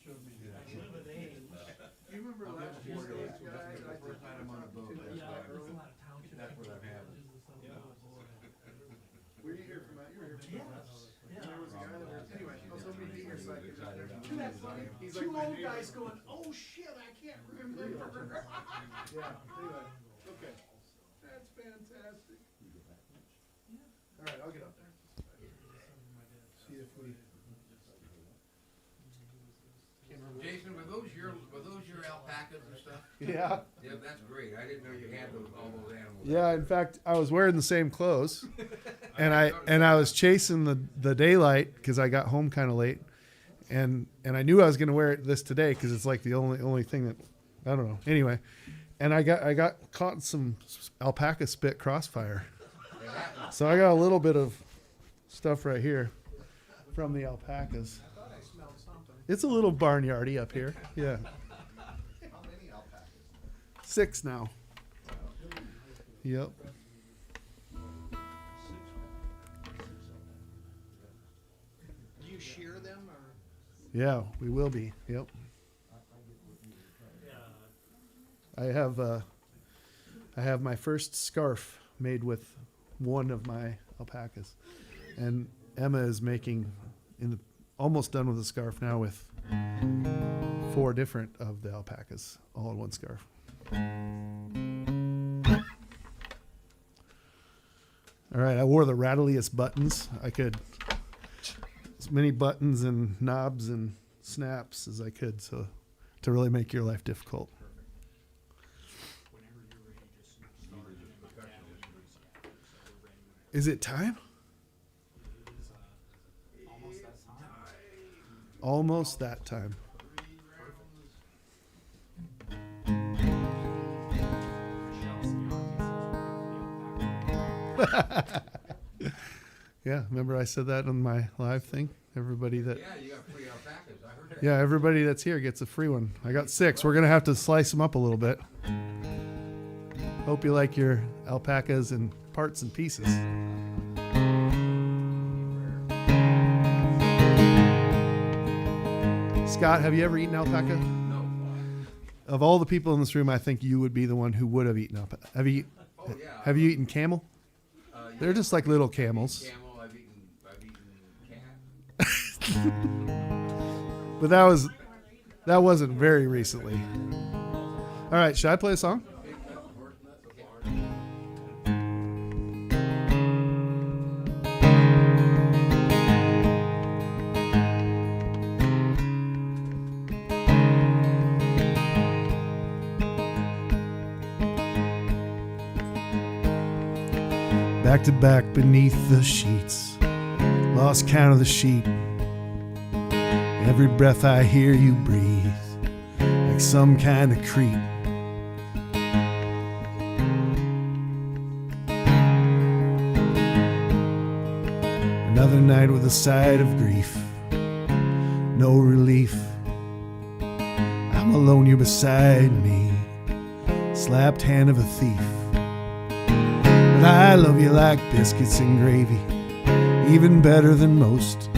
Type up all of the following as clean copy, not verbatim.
You remember last year's guy? Were you here from that? You were here from that. There was a guy that was, anyway, I was hoping to be here so I could just. Isn't that funny? He's Two like old guys going, oh shit, I can't remember. Yeah, anyway, okay. That's fantastic. All right, I'll get up there. See if we. Jason, were those your alpacas and stuff? Yeah. Yeah, that's great. I didn't know you had all those animals. Yeah, in fact, I was wearing the same clothes, and I was chasing the daylight because I got home kind of late, and I knew I was going to wear this today because it's like the only thing that I don't know. Anyway, and I got caught in some alpaca spit crossfire, so I got a little bit of stuff right here from the alpacas. I thought I smelled something. It's a little barnyardy up here. Yeah. How many alpacas? 6 now. Yep. Do you shear them or? Yeah, we will be. Yep. I have my first scarf made with one of my alpacas, and Emma is making almost done with the scarf now with 4 different of the alpacas all in one scarf. All right, I wore the rattliest buttons. I could as many buttons and knobs and snaps as I could, so to really make your life difficult. Is it time? Almost that time. Yeah, remember I said that on my live thing? Everybody that Yeah, you got free alpacas. I heard that. Yeah, everybody that's here gets a free one. I got 6. We're going to have to slice them up a little bit. Hope you like your alpacas in parts and pieces. Scott, have you ever eaten alpaca? No. Of all the people in this room, I think you would be the one who would have eaten alpaca. Have you eaten camel? They're Yeah. just like little camels. Camel, I've eaten cat. But that wasn't very recently. All right, should I play a song? Back to back beneath the sheets, lost count of the sheep. Every breath I hear you breathe, like some kind of creep. Another night with a side of grief, no relief. I'm alone, you're beside me, slapped hand of a thief. But I love you like biscuits and gravy, even better than most.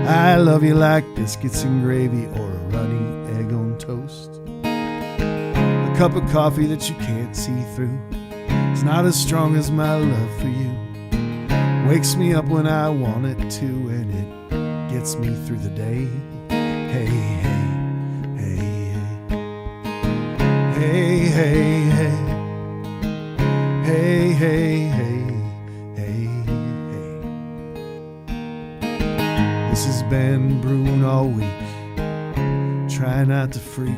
I love you like biscuits and gravy or a runny egg on toast. A cup of coffee that you can't see through, it's not as strong as my love for you. Wakes me up when I want it to, and it gets me through the day. Hey, hey, hey, hey, hey, hey, hey, hey, hey, hey, hey. This has been brewing all week. Try not to freak.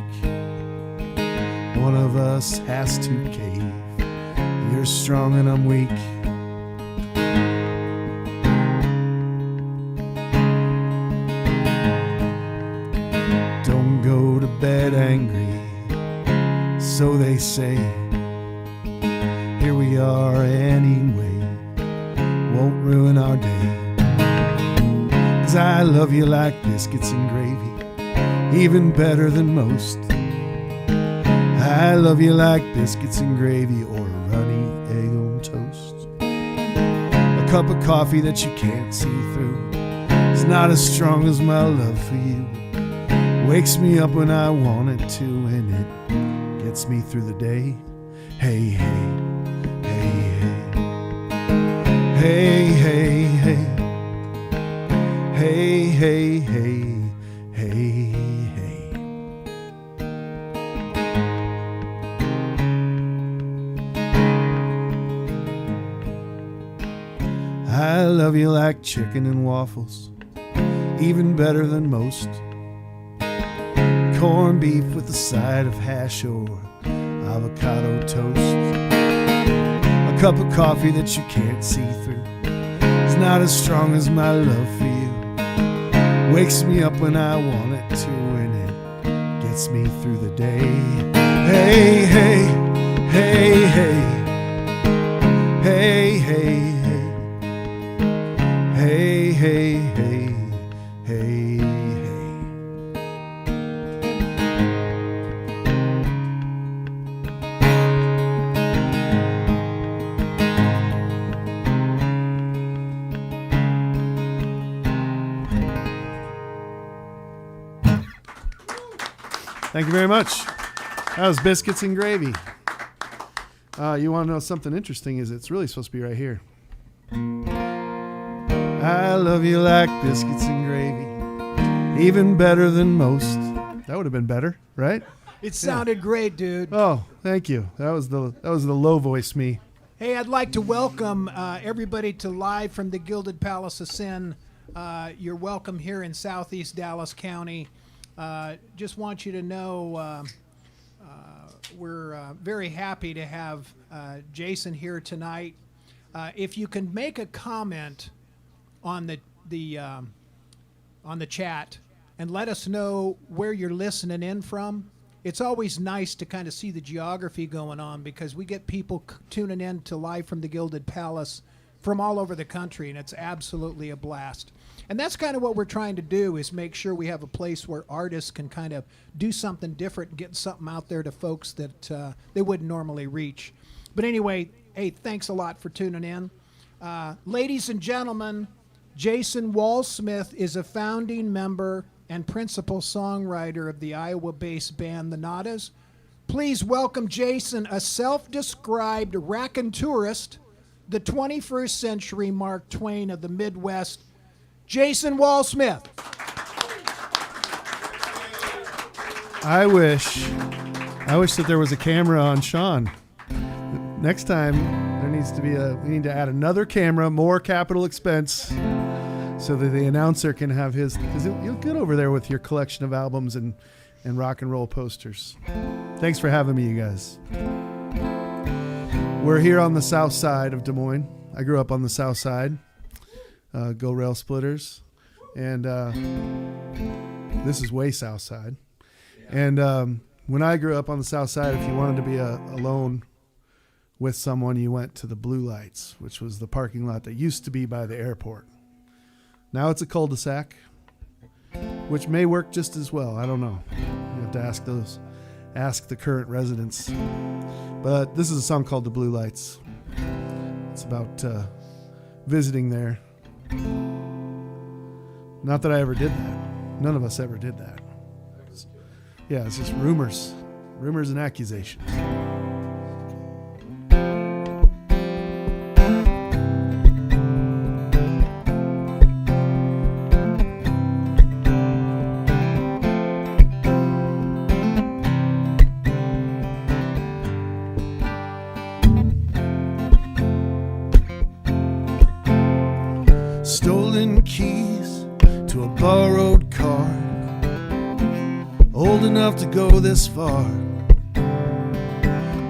One of us has to cave. You're strong and I'm weak. Don't go to bed angry, so they say. Here we are anyway, won't ruin our day. 'Cause I love you like biscuits and gravy, even better than most. I love you like biscuits and gravy or a runny egg on toast. A cup of coffee that you can't see through, it's not as strong as my love for you. Wakes me up when I want it to, and it gets me through the day. Hey, hey, hey, hey, hey, hey, hey, hey, hey, hey, hey. I love you like chicken and waffles, even better than most. Corned beef with a side of hash or avocado toast. A cup of coffee that you can't see through is not as strong as my love for you. Wakes me up when I want it to, and it gets me through the day. Hey, hey, hey, hey, hey, hey, hey, hey, hey, hey, hey, hey. Thank you very much. That was Biscuits and Gravy. You want to know something interesting? Is it's really supposed to be right here. I love you like biscuits and gravy, even better than most. That would have been better, right? It sounded great, dude. Oh, thank you. That was the low voice me. Hey, I'd like to welcome everybody to Live from the Gilded Palace of Sin. You're welcome here in Southeast Dallas County. Just want you to know we're very happy to have Jason here tonight. If you can make a comment on the chat and let us know where you're listening in from. It's always nice to kind of see the geography going on, because we get people tuning in to Live from the Gilded Palace from all over the country, and it's absolutely a blast. And that's kind of what we're trying to do, is make sure we have a place where artists can kind of do something different and get something out there to folks that they wouldn't normally reach. But anyway, hey, thanks a lot for tuning in. Ladies and gentlemen, Jason Walsmith is a founding member and principal songwriter of the Iowa-based band The Nadas. Please welcome Jason, a self-described racontourist, the 21st century Mark Twain of the Midwest, Jason Walsmith. I wish that there was a camera on Sean. Next time there needs to be we need to add another camera, more capital expense, so that the announcer can have his, because you'll get over there with your collection of albums and rock and roll posters. Thanks for having me, you guys. We're here on the south side of Des Moines. I grew up on the south side. Go Rail Splitters. And this is way south side. And when I grew up on the south side, if you wanted to be alone with someone, you went to the Blue Lights, which was the parking lot that used to be by the airport. Now it's a cul-de-sac, which may work just as well. I don't know. You have to ask the current residents. But this is a song called The Blue Lights. It's about visiting there. Not that I ever did that. None of us ever did that. It's just rumors and accusations. Stolen keys to a borrowed car, old enough to go this far.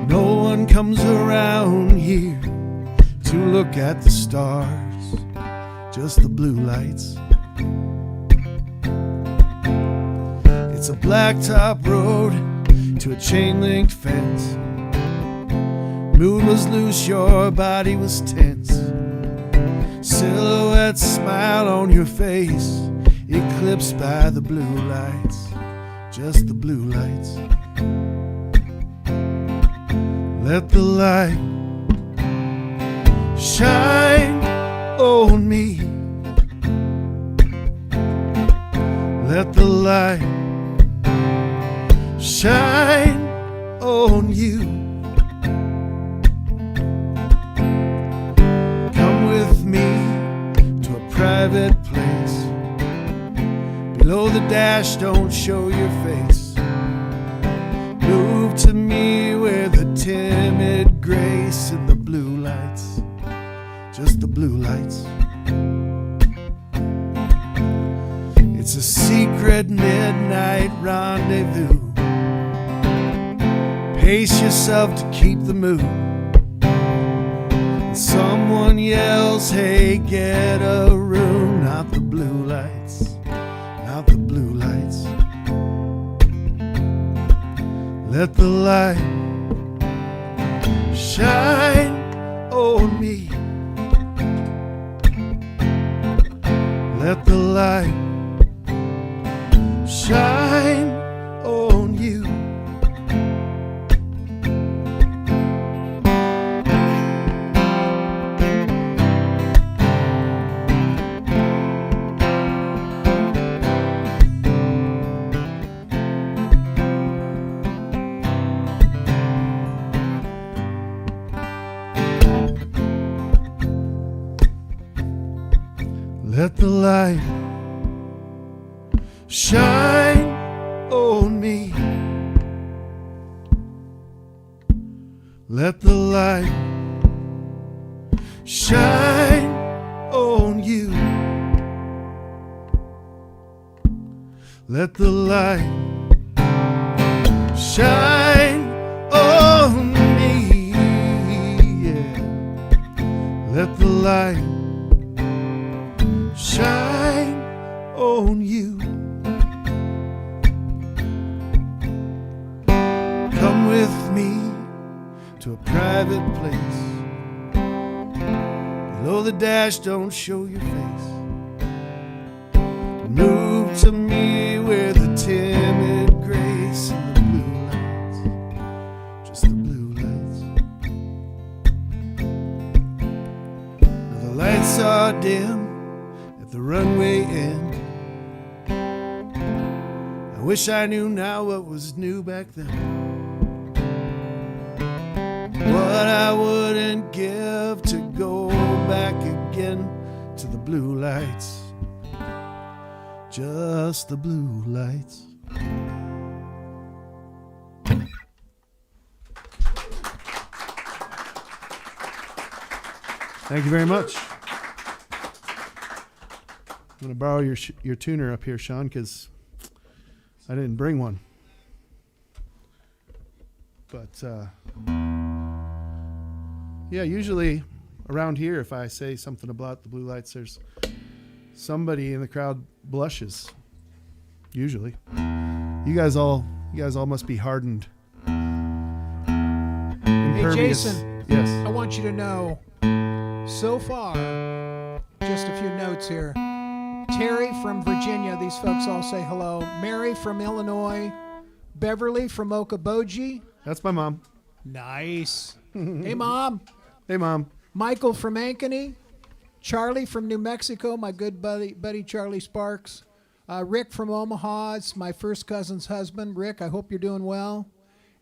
No one comes around here to look at the stars, just the blue lights. It's a blacktop road to a chain-linked fence. Mood was loose, your body was tense. Silhouette smile on your face, eclipsed by the blue lights, just the blue lights. Let the light shine on me. Let the light shine on you. Come with me to a private place. Below the dash, don't show your face. Move to me with a timid grace in the blue lights, just the blue lights. It's a secret midnight rendezvous. Pace yourself to keep the mood. And someone yells, hey, get a room. Not the blue lights, not the blue lights. Let the light shine on me. Let the light shine on you. Let the light shine on me. Let the light shine on you. Let the light shine on me. Yeah. Let the light shine on you. Come with me to a private place. Below the dash, don't show your face. Move to me with a timid grace in the blue lights, just the blue lights. Now the lights are dim at the runway end. I wish I knew now what was new back then. What I wouldn't give to go back again to the blue lights, just the blue lights. Thank you very much. I'm going to borrow your tuner up here, Sean, because I didn't bring one. But yeah, usually around here, if I say something about the blue lights, there's somebody in the crowd blushes. Usually, you guys all must be hardened. Hey, Impervious. Jason. Yes. I want you to know, so far, just a few notes here. Terry from Virginia, these folks all say hello. Mary from Illinois. Beverly from Okoboji. That's my mom. Nice. Hey, Mom. Hey, Mom. Michael from Ankeny. Charlie from New Mexico, my good buddy Charlie Sparks. Rick from Omaha, it's my first cousin's husband. Rick, I hope you're doing well.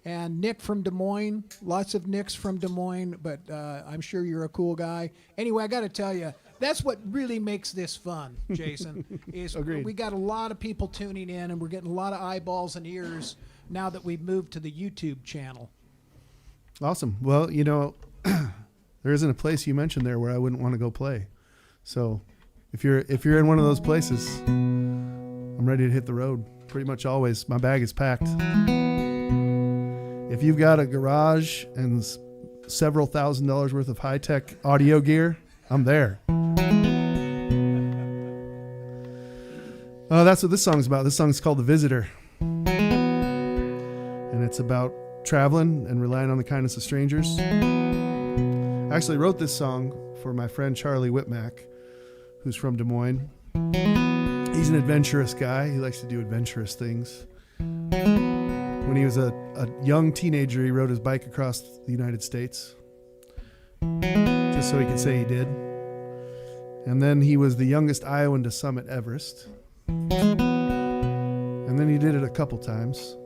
And Nick from Des Moines. Lots of Nicks from Des Moines, but I'm sure you're a cool guy. Anyway, I got to tell you, that's what really makes this fun, Jason. Is Agreed. We got a lot of people tuning in, and we're getting a lot of eyeballs and ears now that we've moved to the YouTube channel. Awesome. Well, you know, there isn't a place you mentioned there where I wouldn't want to go play. So if you're in one of those places, I'm ready to hit the road. Pretty much always. My bag is packed. If you've got a garage and several $1,000s worth of high-tech audio gear, I'm there. That's what this song's about. This song's called The Visitor. And it's about traveling and relying on the kindness of strangers. I actually wrote this song for my friend Charlie Whitmack, who's from Des Moines. He's an adventurous guy. He likes to do adventurous things. When he was a young teenager, he rode his bike across the United States just so he could say he did. And then he was the youngest Iowan to summit Everest. And then he did it a couple times.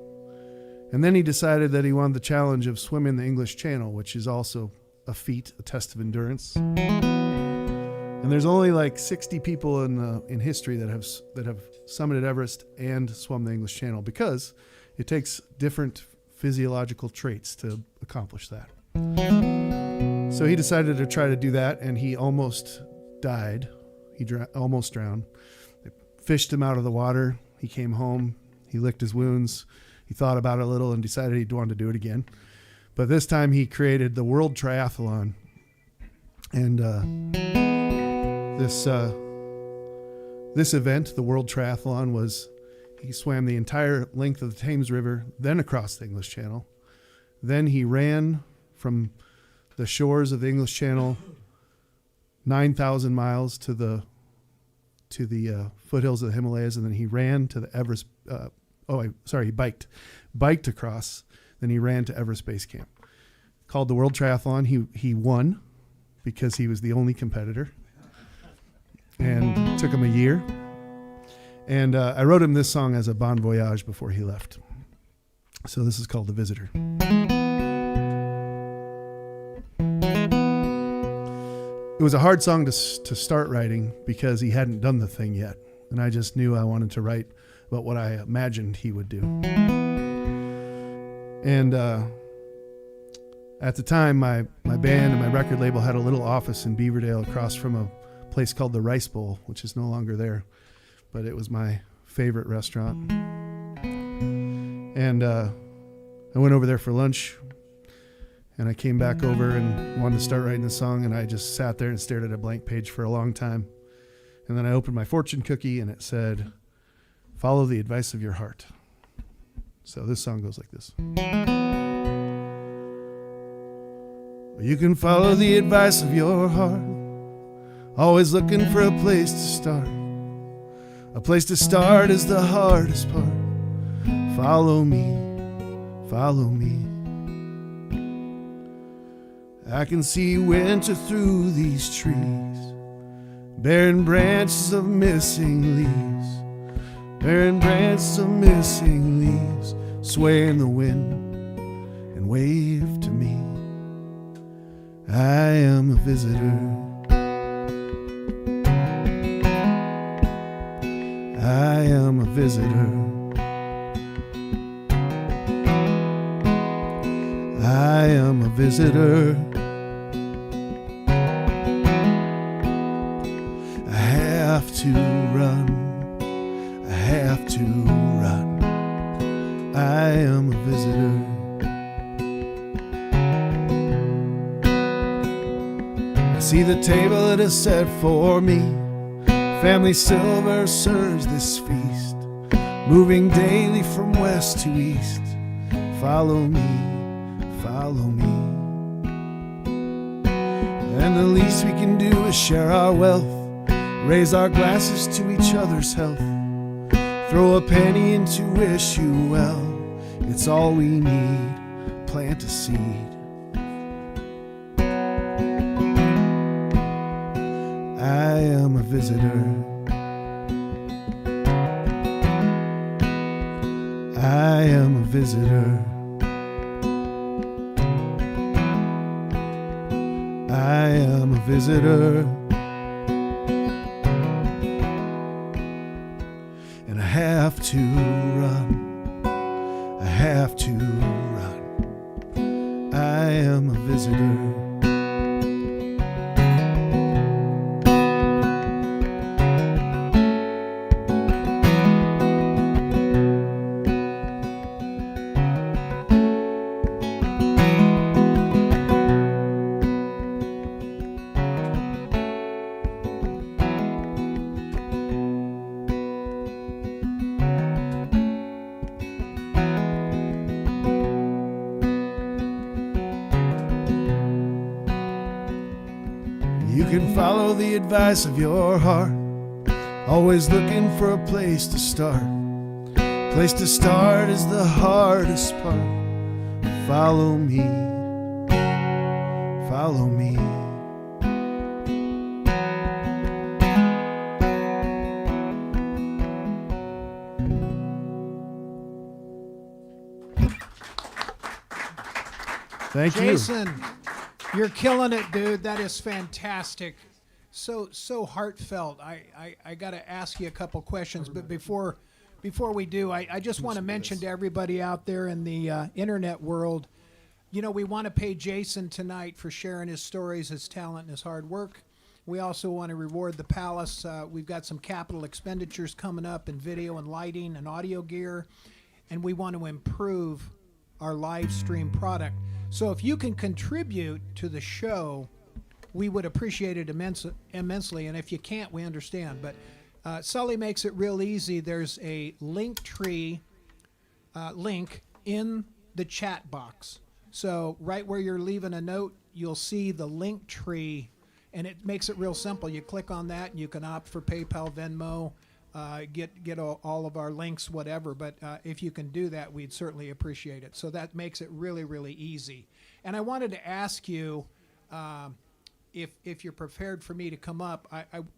And then he decided that he wanted the challenge of swimming the English Channel, which is also a feat, a test of endurance. And there's only like 60 people in history that have summited Everest and swum the English Channel, because it takes different physiological traits to accomplish that. So he decided to try to do that, and he almost died. He almost drowned. They fished him out of the water. He came home. He licked his wounds. He thought about it a little and decided he wanted to do it again. But this time he created the World Triathlon. And this event, the World Triathlon, was he swam the entire length of the Thames River, then across the English Channel. Then he ran from the shores of the English Channel 9,000 miles to the foothills of the Himalayas, and then he ran to the Everest. He biked across. Then he ran to Everest Base Camp. Called the World Triathlon. He won because he was the only competitor, and it took him a year. And I wrote him this song as a bon voyage before he left. So this is called "The Visitor." It was a hard song to start writing because he hadn't done the thing yet. And I just knew I wanted to write about what I imagined he would do. And at the time, my band and my record label had a little office in Beaverdale across from a place called the Rice Bowl, which is no longer there. But it was my favorite restaurant. And I went over there for lunch. And I came back over and wanted to start writing the song, and I just sat there and stared at a blank page for a long time. And then I opened my fortune cookie, and it said, "Follow the advice of your heart." So this song goes like this. You can follow the advice of your heart, always looking for a place to start. A place to start is the hardest part. Follow me, follow me. I can see winter through these trees, barren branches of missing leaves, barren branches of missing leaves, sway in the wind and wave to me. I am a visitor. I am a visitor. I am a visitor. I have to run. I have to run. I am a visitor. I see the table that is set for me. Family silver serves this feast, moving daily from west to east. Follow me, follow me. And the least we can do is share our wealth, raise our glasses to each other's health, throw a penny in to wish you well. It's all we need, plant a seed. I am a visitor. I am a visitor. I am a visitor. And I have to run. I have to run. I am a visitor. You can follow the advice of your heart, always looking for a place to start. Place to start is the hardest part. Follow me, follow me. Thank you. Jason, you're killing it, dude. That is fantastic. So heartfelt. I got to ask you a couple questions, but before we do, I just want to mention to everybody out there in the internet world, we want to pay Jason tonight for sharing his stories, his talent, and his hard work. We also want to reward the Palace. We've got some capital expenditures coming up in video and lighting and audio gear, and we want to improve our live stream product. So if you can contribute to the show, we would appreciate it immensely. And if you can't, we understand. But Sully makes it real easy. There's a Linktree link in the chat box. So right where you're leaving a note, you'll see the Linktree, and it makes it real simple. You click on that, and you can opt for PayPal, Venmo, get all of our links, whatever. But if you can do that, we'd certainly appreciate it. So that makes it really, really easy. And I wanted to ask you, if you're prepared for me to come up,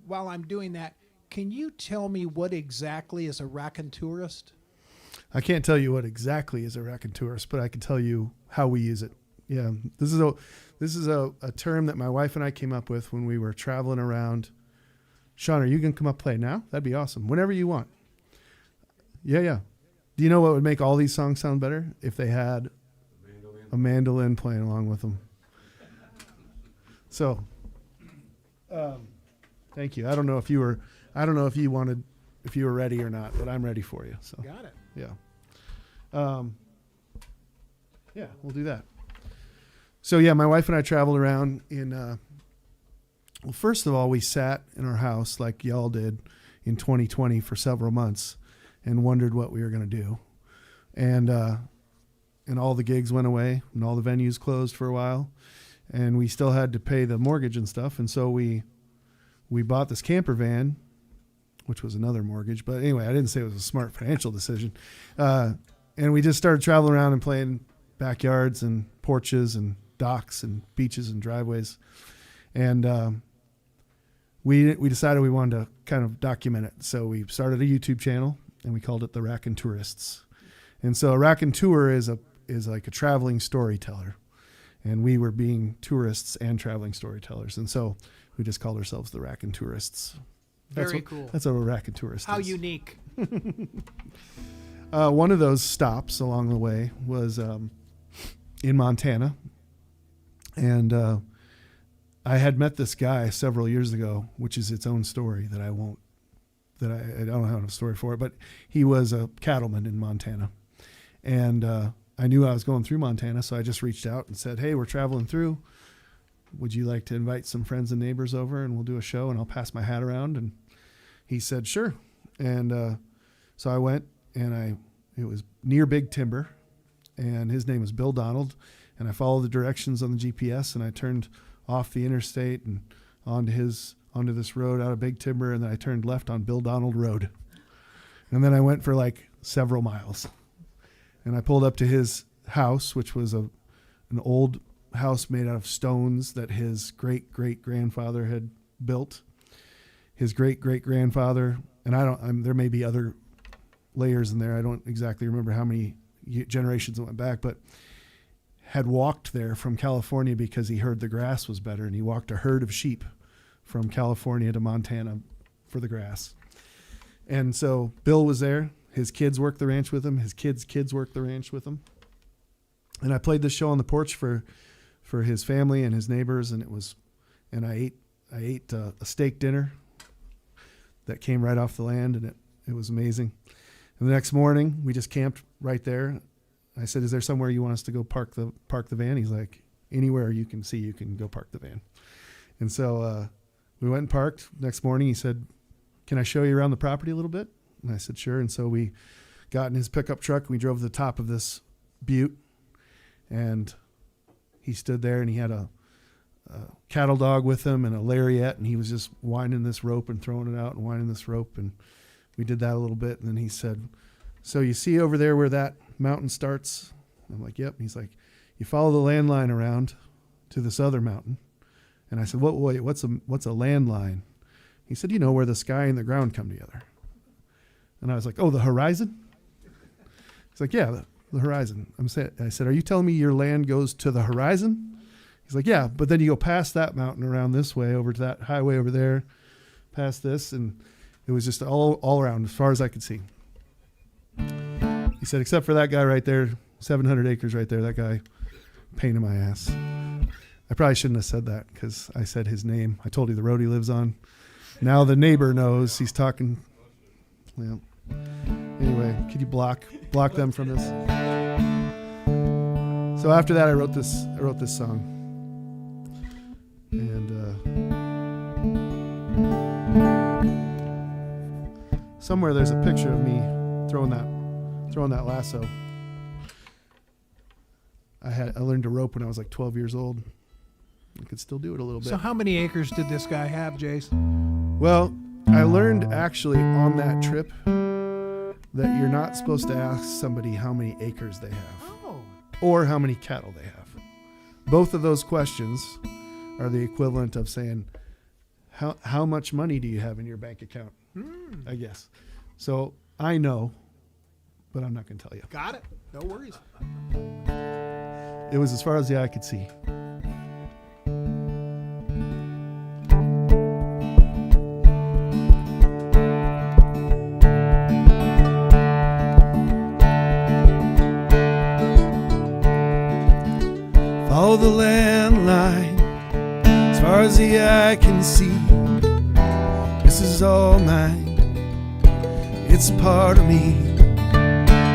while I'm doing that, can you tell me what exactly is a racontourist? I can't tell you what exactly is a racontourist, but I can tell you how we use it. Yeah, this is a term that my wife and I came up with when we were traveling around. Sean, are you going to come up play now? That'd be awesome. Whenever you want. Yeah. Do you know what would make all these songs sound better? If they had a mandolin playing along with them. So, thank you. I don't know if you were ready or not, but I'm ready for you. So Got it. yeah. Yeah, we'll do that. So yeah, my wife and I traveled around in, well, first of all, we sat in our house like y'all did in 2020 for several months and wondered what we were going to do. And all the gigs went away and all the venues closed for a while, and we still had to pay the mortgage and stuff. And so we bought this camper van, which was another mortgage. But anyway, I didn't say it was a smart financial decision. And we just started traveling around and playing backyards and porches and docks and beaches and driveways. And we decided we wanted to kind of document it. So we started a YouTube channel and we called it the Racontourists. And so a raconteur is like a traveling storyteller. And we were being tourists and traveling storytellers. And so we just called ourselves the Racontourists. Very cool. That's what a racontourist How is. unique. One of those stops along the way was in Montana. And I had met this guy several years ago, which is its own story that I don't have a story for it, but he was a cattleman in Montana. And I knew I was going through Montana, so I just reached out and said, hey, we're traveling through. Would you like to invite some friends and neighbors over and we'll do a show and I'll pass my hat around? And he said, sure. And so I went, and it was near Big Timber, and his name was Bill Donald. And I followed the directions on the GPS, and I turned off the interstate and onto this road out of Big Timber, and then I turned left on Bill Donald Road. And then I went for like several miles. And I pulled up to his house, which was an old house made out of stones that his great-great-grandfather had built. His great-great-grandfather, and there may be other layers in there. I don't exactly remember how many generations it went back, but had walked there from California because he heard the grass was better, and he walked a herd of sheep from California to Montana for the grass. And so Bill was there. His kids worked the ranch with him. His kids worked the ranch with him. And I played this show on the porch for his family and his neighbors, and I ate a steak dinner that came right off the land, and it was amazing. And the next morning, we just camped right there. I said, is there somewhere you want us to go park the van? He's like, anywhere you can see, you can go park the van. And so we went and parked. Next morning, he said, can I show you around the property a little bit? And I said, sure. And so we got in his pickup truck, and we drove to the top of this butte, and he stood there, and he had a cattle dog with him and a lariat, and he was just winding this rope and throwing it out and winding this rope. And we did that a little bit. And then he said, so you see over there where that mountain starts? I'm like, yep. And he's like, you follow the landline around to this other mountain. And I said, wait, what's a landline? He said, where the sky and the ground come together. And I was like, oh, the horizon? He's like, yeah, the horizon. I said, are you telling me your land goes to the horizon? He's like, yeah, but then you go past that mountain around this way over to that highway over there, past this, and it was just all around as far as I could see. He said, except for that guy right there, 700 acres right there, that guy, pain in my ass. I probably shouldn't have said that because I said his name. I told you the road he lives on. Now the neighbor knows he's talking. Well, anyway, could you block them from this? So after that, I wrote this song, and somewhere there's a picture of me throwing that lasso. I learned to rope when I was like 12 years old. I could still do it a little bit. So how many acres did this guy have, Jason? Well, I learned actually on that trip that you're not supposed to ask somebody how many acres they have or how many cattle they have. Both of those questions are the equivalent of saying, how much money do you have in your bank account? I guess. So I know, but I'm not going to tell you. Got it. No worries. It was as far as the eye could see. Follow the landline as far as the eye can see. This is all mine. It's a part of me.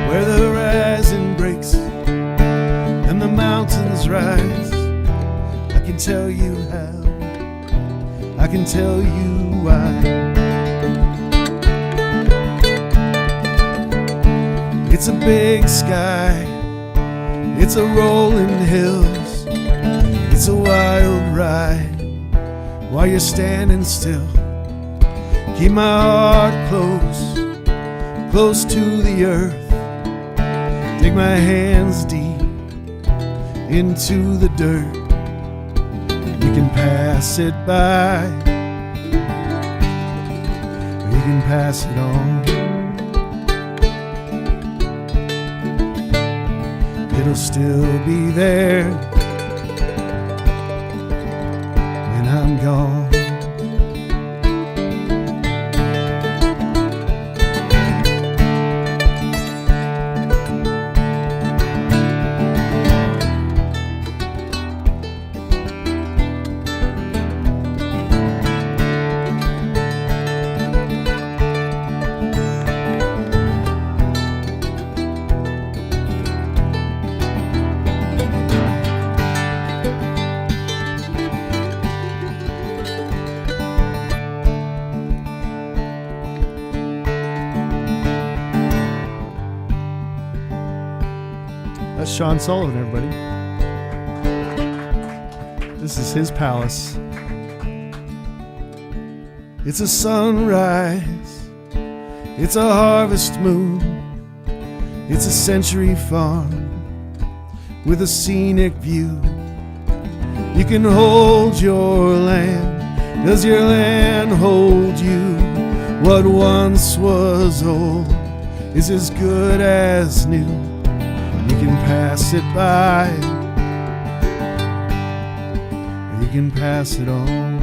Where the horizon breaks and the mountains rise, I can tell you how, I can tell you why. It's a big sky, it's a rolling hills, it's a wild ride while you're standing still. Keep my heart close to the earth. Dig my hands deep into the dirt. You can pass it by, or you can pass it on. It'll still be there when I'm gone. That's Sean Sullivan, everybody. This is his palace. It's a sunrise. It's a harvest moon. It's a century farm with a scenic view. You can hold your land. Does your land hold you? What once was old is as good as new. You can pass it by, or you can pass it on.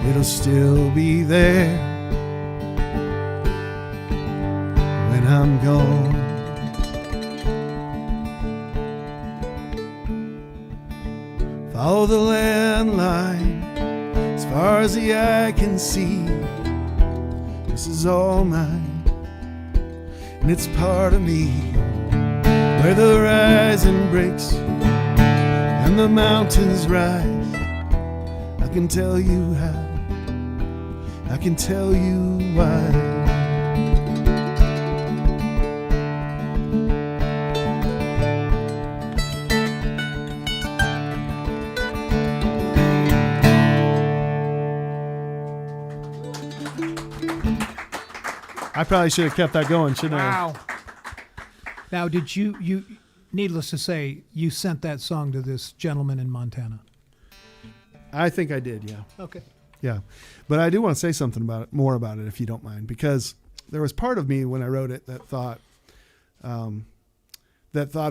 It'll still be there when I'm gone. Follow the landline as far as the eye can see. This is all mine, and it's part of me. Where the horizon breaks and the mountains rise, I can tell you how, I can tell you why. I probably should have kept that going, shouldn't I? Wow. Now, did you, needless to say, you sent that song to this gentleman in Montana? I think I did, yeah. Okay. Yeah. But I do want to say something about it, more about it, if you don't mind, because there was part of me when I wrote it that thought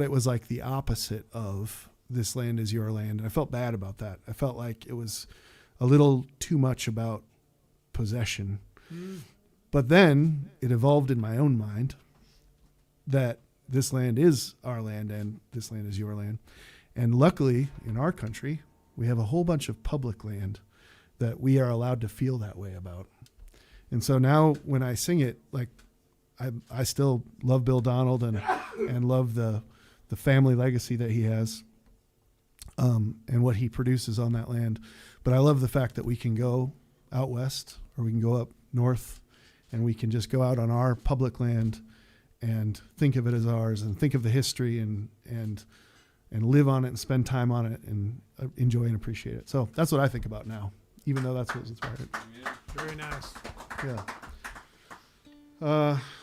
it was like the opposite of this land is your land. And I felt bad about that. I felt like it was a little too much about possession. But then it evolved in my own mind that this land is our land and this land is your land. And luckily in our country, we have a whole bunch of public land that we are allowed to feel that way about. And so now when I sing it, like I still love Bill Donald and love the family legacy that he has, and what he produces on that land. But I love the fact that we can go out west or we can go up north and we can just go out on our public land and think of it as ours and think of the history and live on it and spend time on it and enjoy and appreciate it. So that's what I think about now, even though that's what's inspired it. Very nice. Yeah.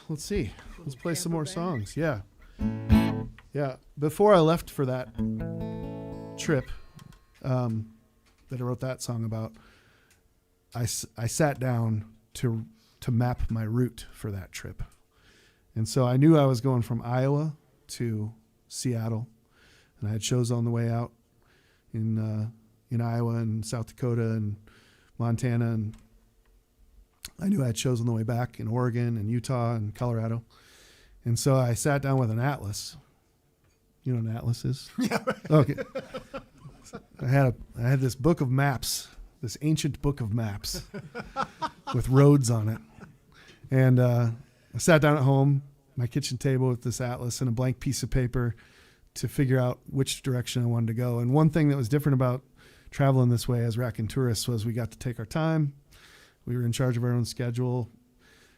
Let's see. Let's play some more songs. Yeah. Yeah. Before I left for that trip that I wrote that song about, I sat down to map my route for that trip. And so I knew I was going from Iowa to Seattle, and I had shows on the way out in Iowa and South Dakota and Montana, and I knew I had shows on the way back in Oregon and Utah and Colorado. And so I sat down with an atlas. You know what an atlas is? Yeah. Okay. I had this book of maps, this ancient book of maps with roads on it. And I sat down at home, my kitchen table with this atlas and a blank piece of paper to figure out which direction I wanted to go. And one thing that was different about traveling this way as racontourists was we got to take our time. We were in charge of our own schedule.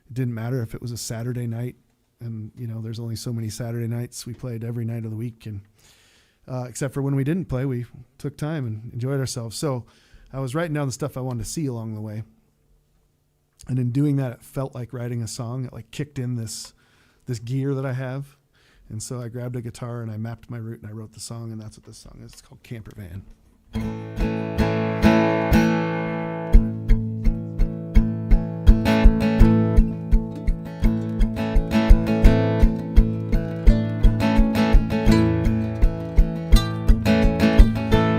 It didn't matter if it was a Saturday night, and there's only so many Saturday nights. We played every night of the week, and except for when we didn't play, we took time and enjoyed ourselves. So I was writing down the stuff I wanted to see along the way. And in doing that, it felt like writing a song. It like kicked in this gear that I have. And so I grabbed a guitar and I mapped my route and I wrote the song, and that's what this song is. It's called Camper Van.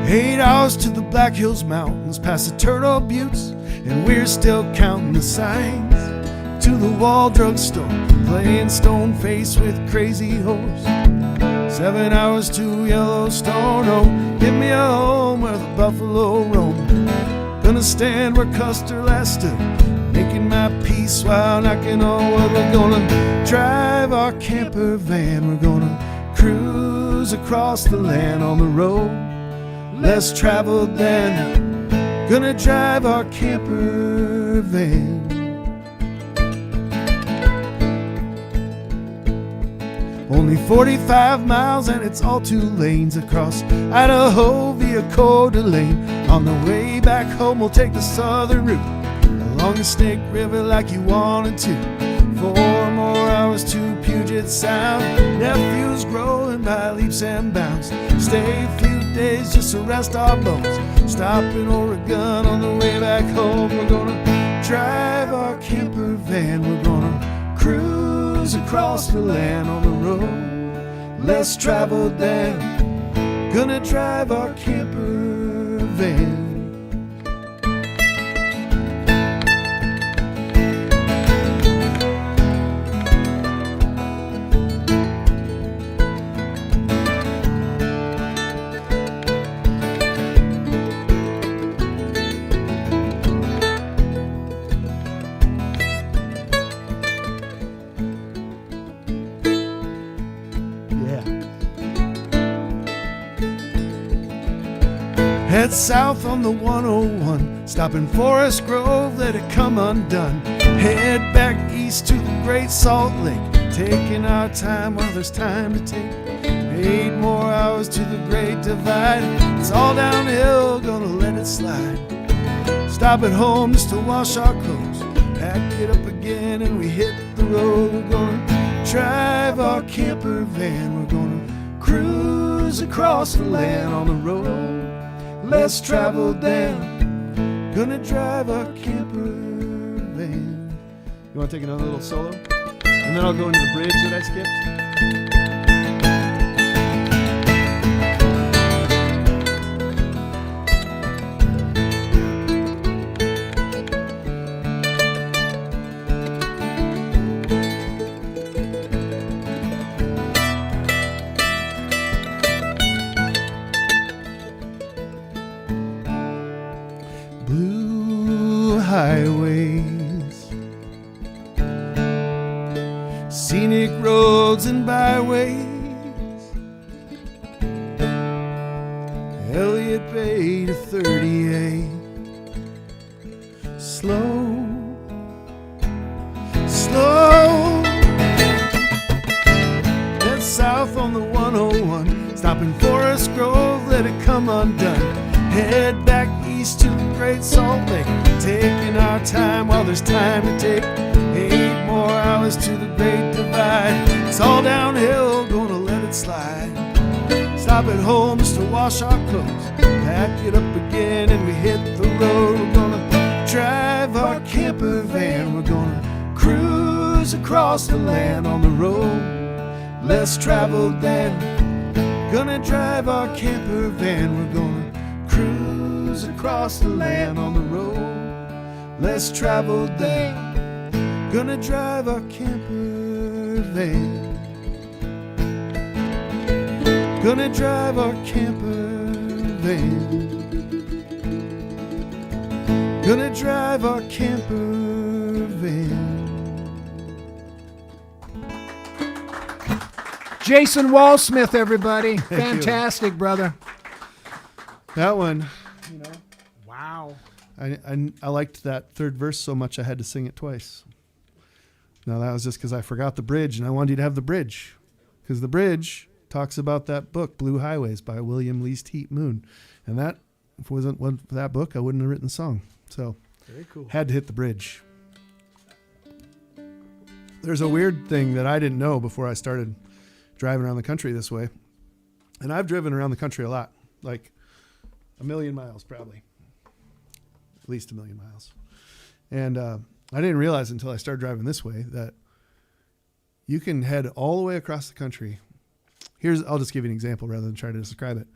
8 hours to the Black Hills Mountains, past the Turtle Buttes, and we're still counting the signs. To the Wall Drugstore, playing Stone Face with Crazy Horse. 7 hours to Yellowstone, oh, give me a home where the buffalo roam. Gonna stand where Custer last stood, making my peace while knocking on wood. We're gonna drive our camper van, we're gonna cruise across the land on the road less traveled than. Gonna drive our camper van. Only 45 miles and it's all 2 lanes across Idaho via Coeur d'Alene. On the way back home we'll take the southern route along the Snake River like you wanted to. 4 more hours to Puget Sound. Nephews growing by leaps and bounds. Stay a few days just to rest our bones. Stop in Oregon on the way back home. We're gonna drive our camper van. We're gonna cruise across the land on the road less traveled than. Gonna drive our camper van. Head south on the 101, stop in Forest Grove, let it come undone. Head back east to the Great Salt Lake, taking our time while there's time to take. 8 more hours to the Great Divide, it's all downhill, gonna let it slide. Stop at home just to wash our clothes, pack it up again and we hit the road. We're gonna drive our camper van, we're gonna cruise across the land on the road less traveled than. Gonna drive our camper van. You want to take another little solo? And then I'll go into the bridge that I skipped. Blue highways, scenic roads and byways, Elliott Bay to 38, slow, slow, then south on the 101, stopping Forest Grove, let it come undone, head back east to the Great Salt Lake, taking our time while there's time to take, 8 more hours to the Great Divide, it's all downhill, gonna let it slide, stop at home just to wash our clothes, pack it up again and we hit the road, we're gonna drive our camper van, we're gonna cruise across the land on the road, less traveled than, gonna drive our camper van, we're gonna cruise across the land on the road, less traveled than, gonna drive our camper van, gonna drive our camper van, gonna drive our camper van. Jason Walsmith, everybody. Fantastic, brother. That one, Wow. I liked that third verse so much I had to sing it twice. Now that was just because I forgot the bridge, and I wanted you to have the bridge, because the bridge talks about that book, Blue Highways by William Least Heat Moon, and that if it wasn't for that book, I wouldn't have written the song. So Very cool. had to hit the bridge. There's a weird thing that I didn't know before I started driving around the country this way, and I've driven around the country a lot, like 1 million miles probably. At least 1 million miles. And I didn't realize until I started driving this way that you can head all the way across the country. I'll just give you an example rather than try to describe it.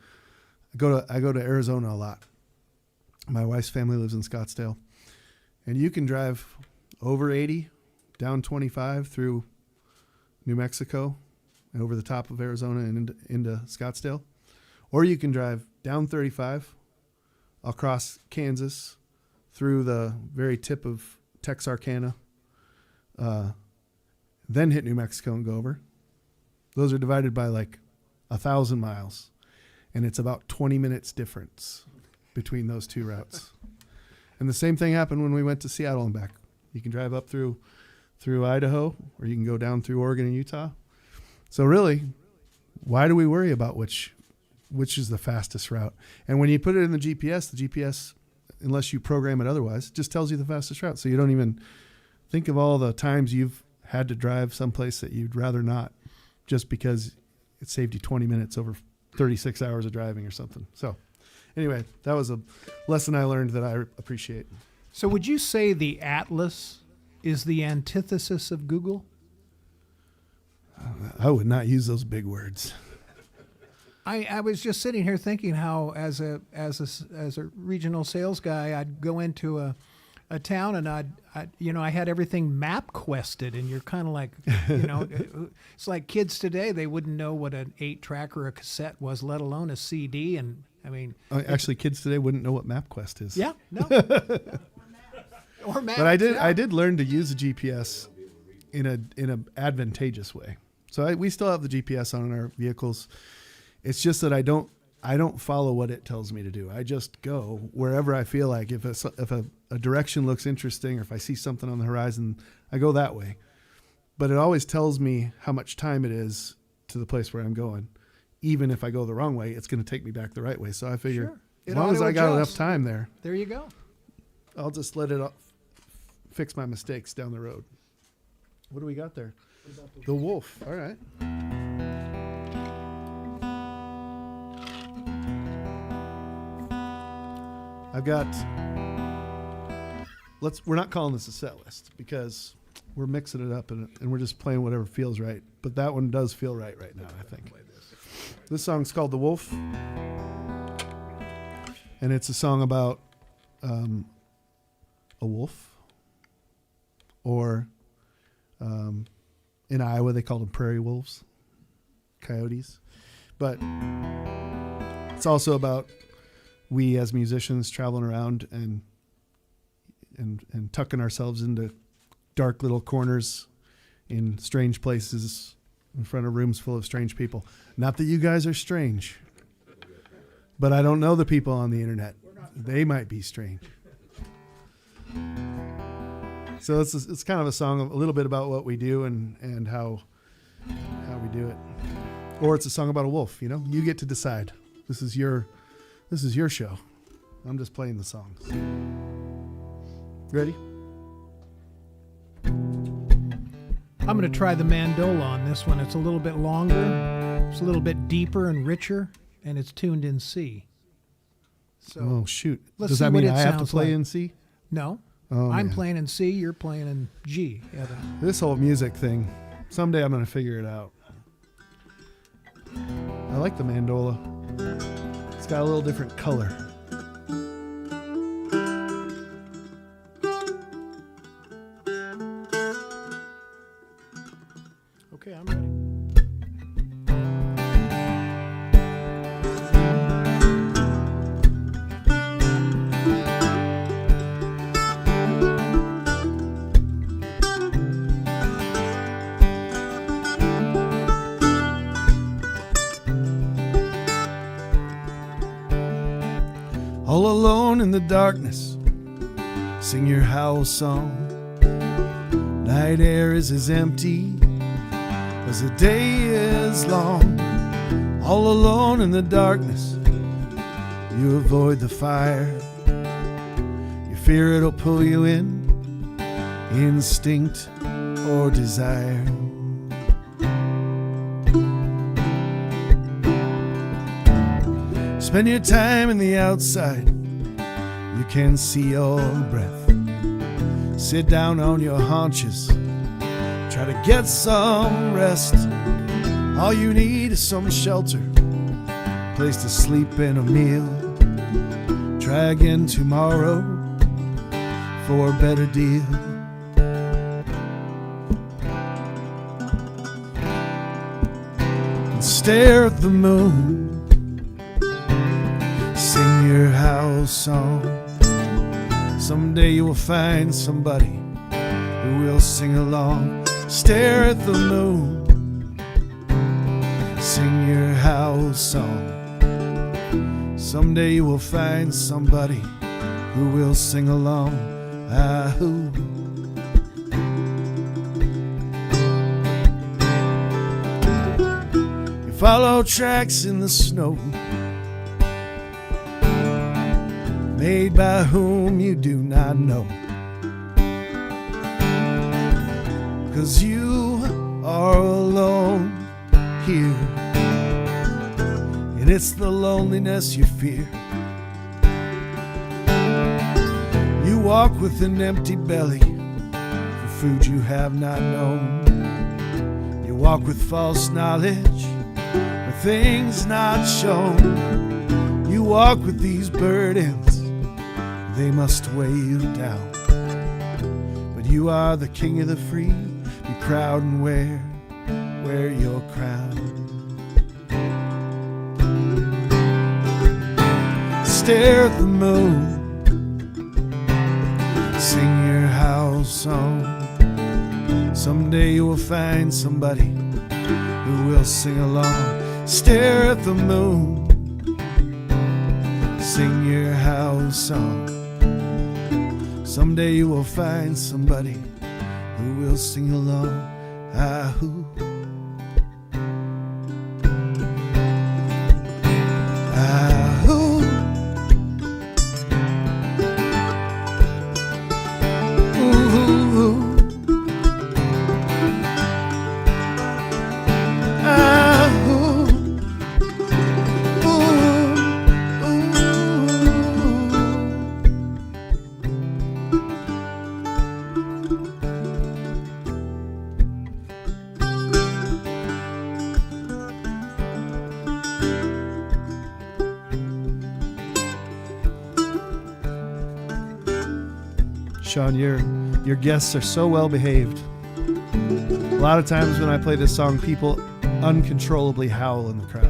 I go to Arizona a lot. My wife's family lives in Scottsdale. And you can drive over 80, down 25 through New Mexico and over the top of Arizona and into Scottsdale. Or you can drive down 35 across Kansas through the very tip of Texarkana, then hit New Mexico and go over. Those are divided by like 1,000 miles, and it's about 20 minutes difference between those two routes. And the same thing happened when we went to Seattle and back. You can drive up through Idaho, or you can go down through Oregon and Utah. So really, why do we worry about which is the fastest route? And when you put it in the GPS, unless you program it otherwise, just tells you the fastest route. So you don't even think of all the times you've had to drive someplace that you'd rather not, just because it saved you 20 minutes over 36 hours of driving or something. So anyway, that was a lesson I learned that I appreciate. So would you say the Atlas is the antithesis of Google? I would not use those big words. I was just sitting here thinking how as a regional sales guy, I'd go into a town and I had everything map quested, and you're kind of like, it's like kids today, they wouldn't know what an 8-track or a cassette was, let alone a CD. And I mean, actually, kids today wouldn't know what MapQuest is. Yeah, no. Or maps. But I did learn to use a GPS in a advantageous way. So we still have the GPS on our vehicles. It's just that I don't follow what it tells me to do. I just go wherever I feel like. If a direction looks interesting, or if I see something on the horizon, I go that way. But it always tells me how much time it is to the place where I'm going. Even if I go the wrong way, it's going to take me back the right way. So I figure, Sure. as long as I got enough time there, there you go. I'll just let it fix my mistakes down the road. What do we got there? The wolf. All right. I've got, we're not calling this a set list because we're mixing it up and we're just playing whatever feels right. But that one does feel right now, I think. This song's called The Wolf. And it's a song about a wolf. Or in Iowa, they call them prairie wolves, coyotes. But it's also about we as musicians traveling around and tucking ourselves into dark little corners in strange places in front of rooms full of strange people. Not that you guys are strange, but I don't know the people on the internet. They might be strange. So it's kind of a song a little bit about what we do and how we do it. Or it's a song about a wolf, you know? You get to decide. This is your show. I'm just playing the songs. Ready? I'm going to try the mandola on this one. It's a little bit longer. It's a little bit deeper and richer, and it's tuned in C. So Oh, shoot. let's Does see that what mean it I have to sounds play like. in C? No. Oh, I'm man. playing in C, you're playing in G. Yeah, This whole music thing, someday I'm going to figure it out. I like the mandola. It's got a little different color. Okay, I'm ready. All alone in the darkness, sing your howl song. Night air is as empty as the day is long. All alone in the darkness, you avoid the fire. You fear it'll pull you in, instinct or desire. Spend your time in the outside, you can see your breath. Sit down on your haunches, try to get some rest. All you need is some shelter, place to sleep and a meal. Try again tomorrow for a better deal. And stare at the moon, sing your house song. Someday you will find somebody who will sing along. Stare at the moon, sing your house song. Someday you will find somebody who will sing along. Ah-hoo. You follow tracks in the snow, made by whom you do not know. 'Cause you are alone here, and it's the loneliness you fear. You walk with an empty belly for food you have not known. You walk with false knowledge for things not shown. You walk with these burdens, they must weigh you down. But you are the king of the free. Be proud and wear your crown. Stare at the moon, sing your house song. Someday you will find somebody who will sing along. Stare at the moon, sing your house song. Someday you will find somebody who will sing along. Ah-hoo. Ah-hoo. Ooh-hoo-hoo. Ah-hoo. Ooh-hoo. Sean, your guests are so well behaved. A lot of times when I play this song, people uncontrollably howl in the crowd.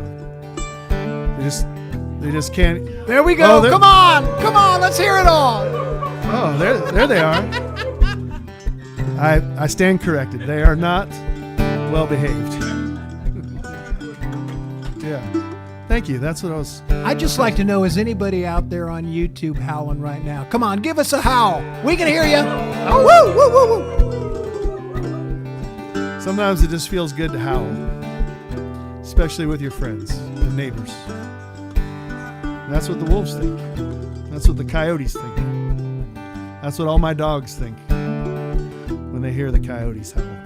They just can't. There we go. Come on, let's hear it all. Oh, there they are. I stand corrected. They are not well behaved. Yeah. Thank you. That's what I was. I'd just like to know, is anybody out there on YouTube howling right now? Come on, give us a howl. We can hear you. Oh, woo, woo, woo, woo. Sometimes it just feels good to howl, especially with your friends and neighbors. And that's what the wolves think. That's what the coyotes think. That's what all my dogs think when they hear the coyotes howl.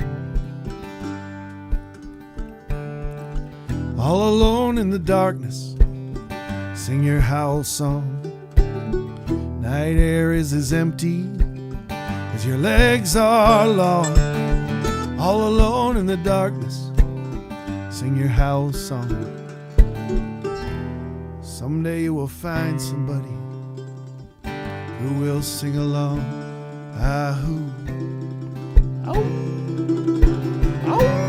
All alone in the darkness, sing your howl song. Night air is as empty as your legs are long. All alone in the darkness, sing your howl song. Someday you will find somebody who will sing along. Ah-hoo. Oh. Oh.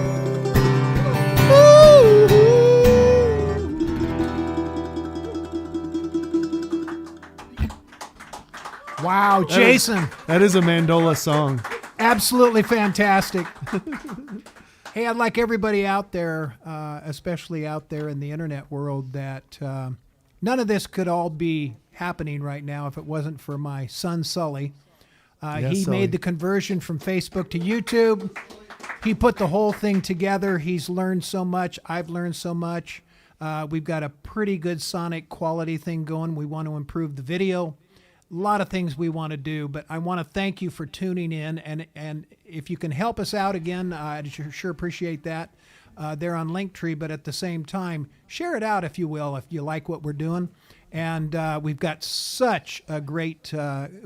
Wow, Jason. That is a mandola song. Absolutely fantastic. Hey, I'd like everybody out there, especially out there in the internet world, that none of this could all be happening right now if it wasn't for my son, Sully. He Sully made the conversion from Facebook to YouTube. He put the whole thing together. He's learned so much. I've learned so much. We've got a pretty good sonic quality thing going. We want to improve the video. A lot of things we want to do, but I want to thank you for tuning in. And if you can help us out again, I'd sure appreciate that. They're on Linktree, but at the same time, share it out if you will, if you like what we're doing. And we've got such a great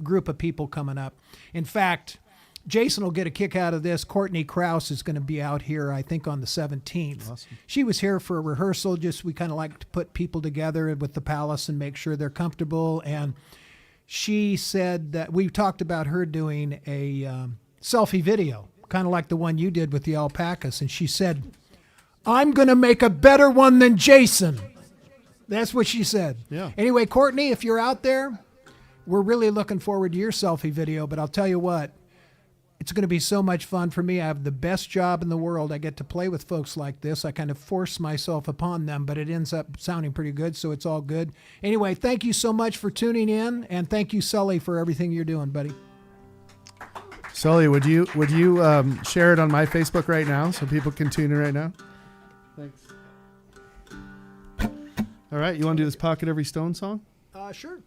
group of people coming up. In fact, Jason will get a kick out of this. Courtney Krause is going to be out here, I think, on the 17th. Awesome. She was here for a rehearsal. We kind of like to put people together with the Palace and make sure they're comfortable. And she said that we talked about her doing a selfie video, kind of like the one you did with the alpacas. And she said, I'm going to make a better one than Jason. That's what she said. Yeah. Anyway, Courtney, if you're out there, we're really looking forward to your selfie video. But I'll tell you what, it's going to be so much fun for me. I have the best job in the world. I get to play with folks like this. I kind of force myself upon them, but it ends up sounding pretty good, so it's all good. Anyway, thank you so much for tuning in, and thank you, Sully, for everything you're doing, buddy. Sully, would you share it on my Facebook right now so people can tune in right now? Thanks. All right, you want to do this Pocket Every Stone song? Sure.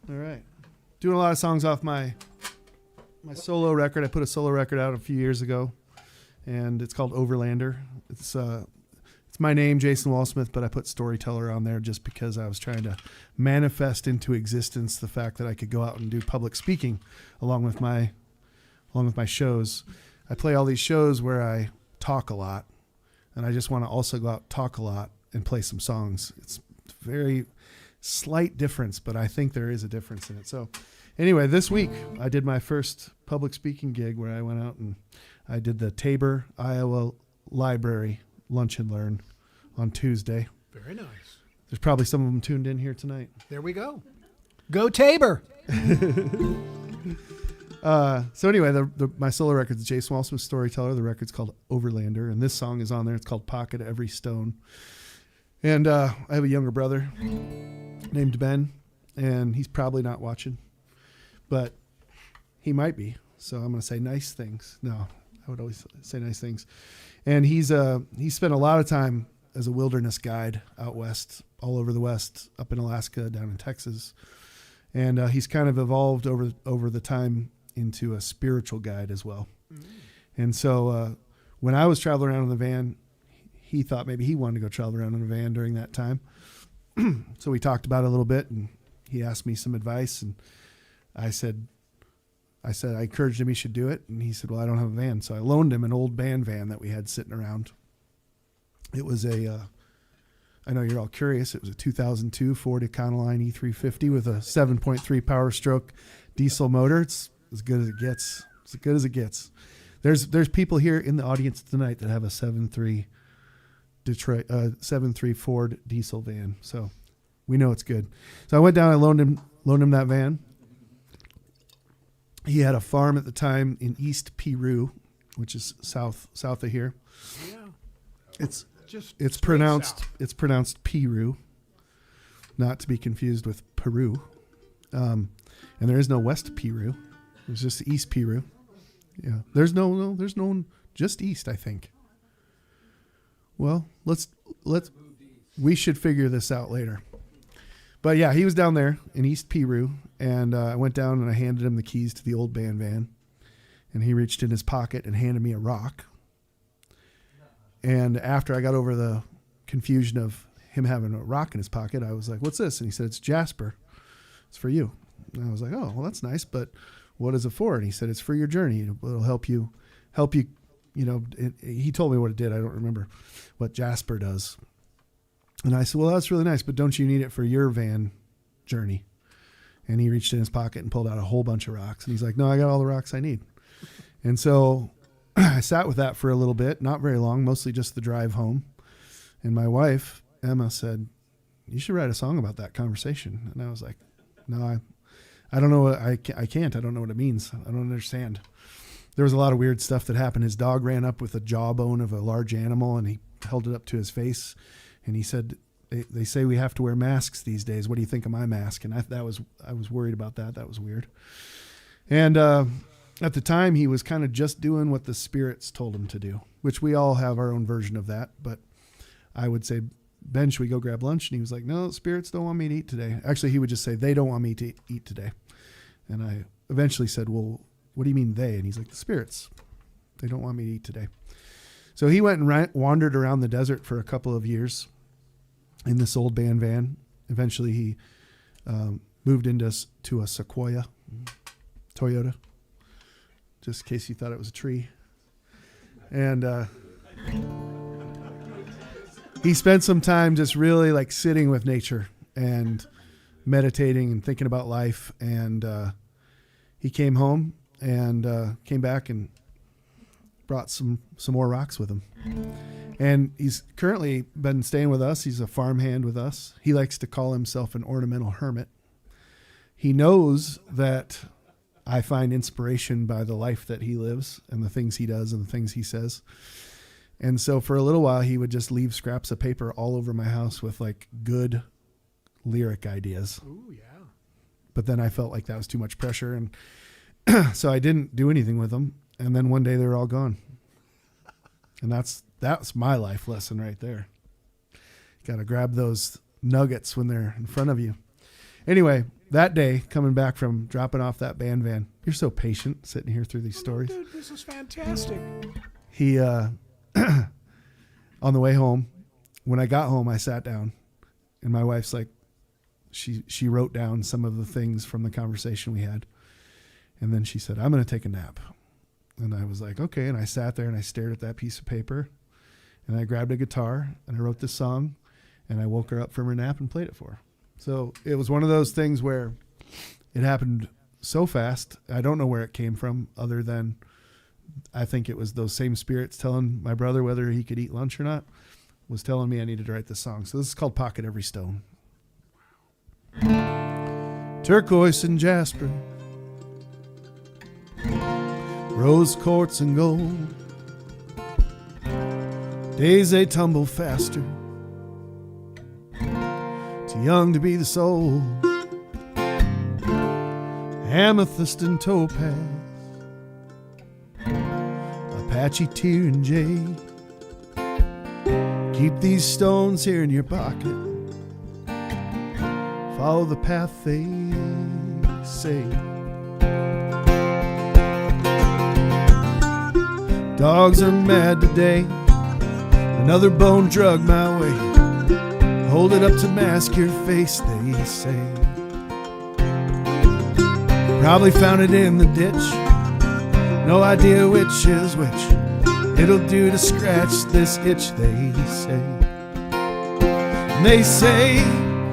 All right. Doing a lot of songs off my solo record. I put a solo record out a few years ago, and it's called Overlander. It's my name, Jason Walsmith, but I put Storyteller on there just because I was trying to manifest into existence the fact that I could go out and do public speaking along with my shows. I play all these shows where I talk a lot, and I just want to also go out, talk a lot, and play some songs. It's a very slight difference, but I think there is a difference in it. So anyway, this week I did my first public speaking gig where I went out and I did the Tabor, Iowa Library Lunch and Learn on Tuesday. Very nice. There's probably some of them tuned in here tonight. There we go. Go Tabor. So anyway, my solo record is Jason Walsmith, Storyteller. The record's called Overlander, and this song is on there. It's called Pocket Every Stone. And I have a younger brother named Ben, and he's probably not watching, but he might be. So I'm going to say nice things. No, I would always say nice things. And he spent a lot of time as a wilderness guide out west, all over the West, up in Alaska, down in Texas. And he's kind of evolved over the time into a spiritual guide as well. Mm-hmm. And so when I was traveling around in the van, he thought maybe he wanted to go travel around in a van during that time. So we talked about it a little bit, and he asked me some advice, and I said I encouraged him he should do it, and he said, well, I don't have a van. So I loaned him an old band van that we had sitting around. It was I know you're all curious, it was a 2002 Ford Econoline E350 with a 7.3 Power Stroke diesel motor. It's as good as it gets. It's as good as it gets. There's people here in the audience tonight that have a 7.3 Detroit 7.3 Ford diesel van. So we know it's good. So I went down. I loaned him that van. He had a farm at the time in East Peru, which is south of here. Yeah. It's Just pronounced south. it's pronounced Peru, not to be confused with Peru. And there is no West Peru. There's just East Peru. Yeah. There's no just East, I think. Well, we should figure this out later. But yeah, he was down there in East Peru, and I went down and I handed him the keys to the old band van, and he reached in his pocket and handed me a rock. And after I got over the confusion of him having a rock in his pocket, I was like, "What's this?" And he said, "It's Jasper. It's for you." And I was like, "Oh, well, that's nice, but what is it for?" And he said, "It's for your journey. It'll help you, you know." He told me what it did. I don't remember what Jasper does. And I said, "Well, that's really nice, but don't you need it for your van journey?" And he reached in his pocket and pulled out a whole bunch of rocks. And he's like, "No, I got all the rocks I need." And so I sat with that for a little bit, not very long, mostly just the drive home. And my wife, Emma, said, "You should write a song about that conversation." And I was like, "No, I don't know. I can't. I don't know what it means. I don't understand." There was a lot of weird stuff that happened. His dog ran up with a jawbone of a large animal, and he held it up to his face. And he said, they say we have to wear masks these days. What do you think of my mask? And I was worried about that. That was weird. And at the time, he was kind of just doing what the spirits told him to do, which we all have our own version of that. But I would say, "Ben, should we go grab lunch?" And he was like, "No, spirits don't want me to eat today." Actually, he would just say, "They don't want me to eat today." And I eventually said, "Well, what do you mean they?" And he's like, "The spirits. They don't want me to eat today." So he went and wandered around the desert for a couple of years in this old band van. Eventually, he moved into a Sequoia Toyota, just in case you thought it was a tree. And he spent some time just really like sitting with nature and meditating and thinking about life. And he came home and came back and brought some more rocks with him. And he's currently been staying with us. He's a farmhand with us. He likes to call himself an ornamental hermit. He knows that I find inspiration by the life that he lives and the things he does and the things he says. And so for a little while, he would just leave scraps of paper all over my house with like good lyric ideas. Ooh, yeah. But then I felt like that was too much pressure. And so I didn't do anything with them. And then one day they were all gone. And that's my life lesson right there. You got to grab those nuggets when they're in front of you. Anyway, that day, coming back from dropping off that band van, you're so patient sitting here through these stories. Dude, this is fantastic. He, on the way home, when I got home, I sat down and my wife's like, she wrote down some of the things from the conversation we had. And then she said, "I'm going to take a nap." And I was like, "Okay." And I sat there and I stared at that piece of paper and I grabbed a guitar and I wrote this song and I woke her up from her nap and played it for her. So it was one of those things where it happened so fast. I don't know where it came from other than I think it was those same spirits telling my brother whether he could eat lunch or not, was telling me I needed to write this song. So this is called Pocket Every Stone. Turquoise and jasper, rose quartz and gold, days they tumble faster, too young to be the soul. Amethyst and topaz, Apache tear and jade. Keep these stones here in your pocket, follow the path they say. Dogs are mad today, another bone drug my way. Hold it up to mask your face, they say. Probably found it in the ditch, no idea which is which. It'll do to scratch this itch, they say. And they say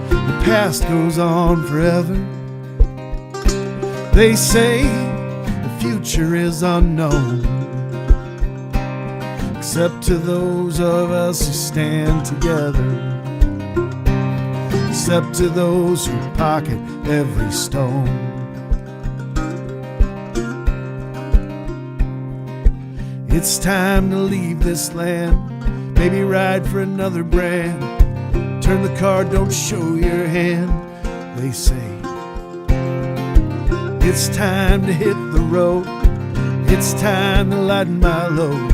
the past goes on forever. They say the future is unknown, except to those of us who stand together, except to those who pocket every stone. It's time to leave this land, maybe ride for another brand. Turn the card, don't show your hand, they say. It's time to hit the road, it's time to lighten my load,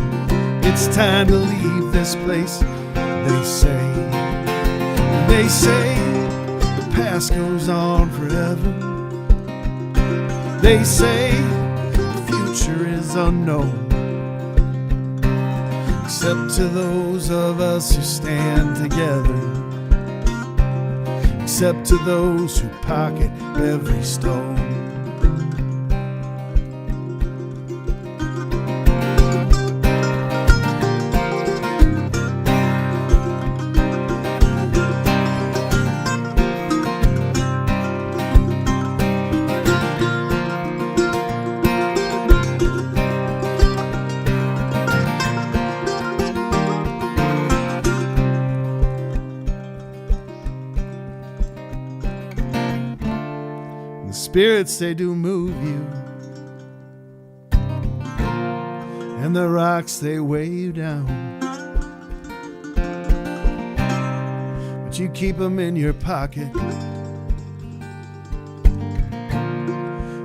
it's time to leave this place, they say. They say the past goes on forever. They say the future is unknown, except to those of us who stand together, except to those who pocket every stone. Spirits, they do move you, and the rocks, they weigh you down, but you keep them in your pocket,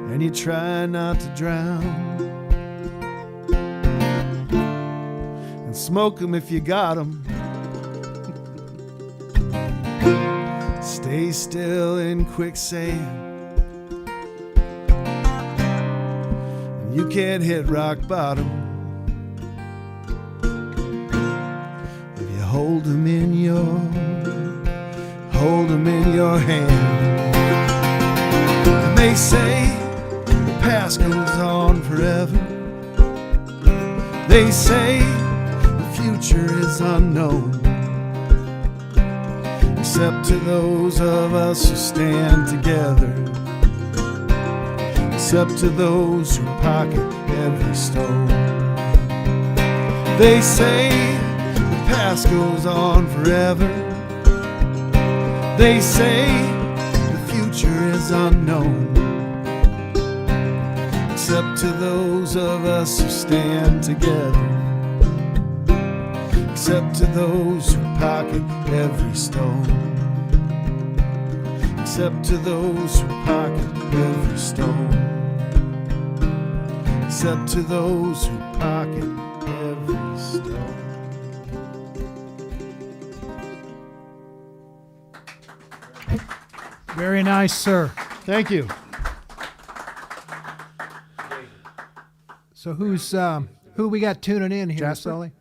and you try not to drown, and smoke them if you got them. Stay still in quicksand, you can't hit rock bottom if you hold them in your hand. And they say the past goes on forever. They say the future is unknown, except to those of us who stand together, except to those who pocket every stone. They say the past goes on forever. They say the future is unknown, except to those of us who stand together, except to those who pocket every stone, except to those who pocket every stone, except to those who pocket every stone. Very nice, sir. Thank you. So who we got tuning in here, Jasper? Sully?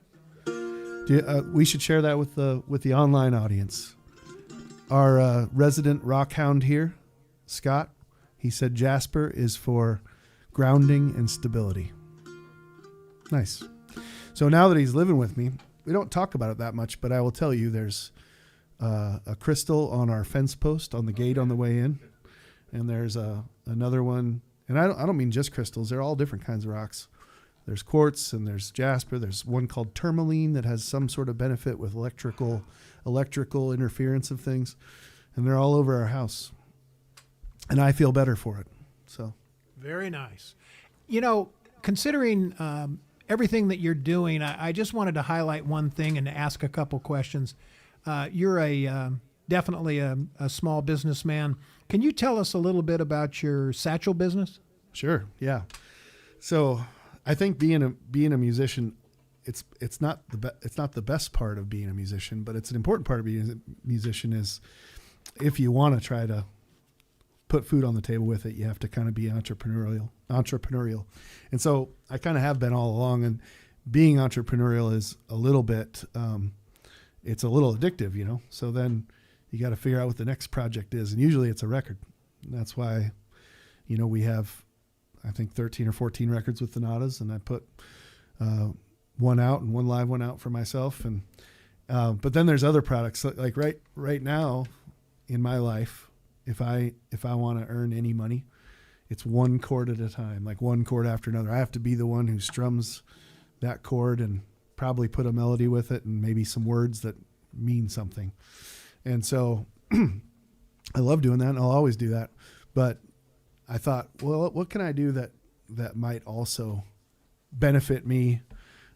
We should share that with the online audience. Our resident rock hound here, Scott, he said Jasper is for grounding and stability. Nice. So now that he's living with me, we don't talk about it that much, but I will tell you there's a crystal on our fence post on the gate on the way in, and there's another one, and I don't mean just crystals. They're all different kinds of rocks. There's quartz and there's jasper. There's one called tourmaline that has some sort of benefit with electrical interference of things, and they're all over our house, and I feel better for it. So very nice. You know, considering everything that you're doing, I just wanted to highlight one thing and ask a couple questions. You're definitely a small businessman. Can you tell us a little bit about your satchel business? Sure. Yeah. So I think being a musician, it's not the best part of being a musician, but it's an important part of being a musician. Is if you want to try to put food on the table with it, you have to kind of be entrepreneurial. And so I kind of have been all along, and being entrepreneurial is a little bit, it's a little addictive, you know? So then you got to figure out what the next project is. And usually it's a record. And that's why, you know, we have, I think 13 or 14 records with the Nadas, and I put, one out and one live one out for myself. And, but then there's other products like right now in my life, if I want to earn any money, it's one chord at a time, like one chord after another. I have to be the one who strums that chord and probably put a melody with it and maybe some words that mean something. And so I love doing that, and I'll always do that. But I thought, well, what can I do that might also benefit me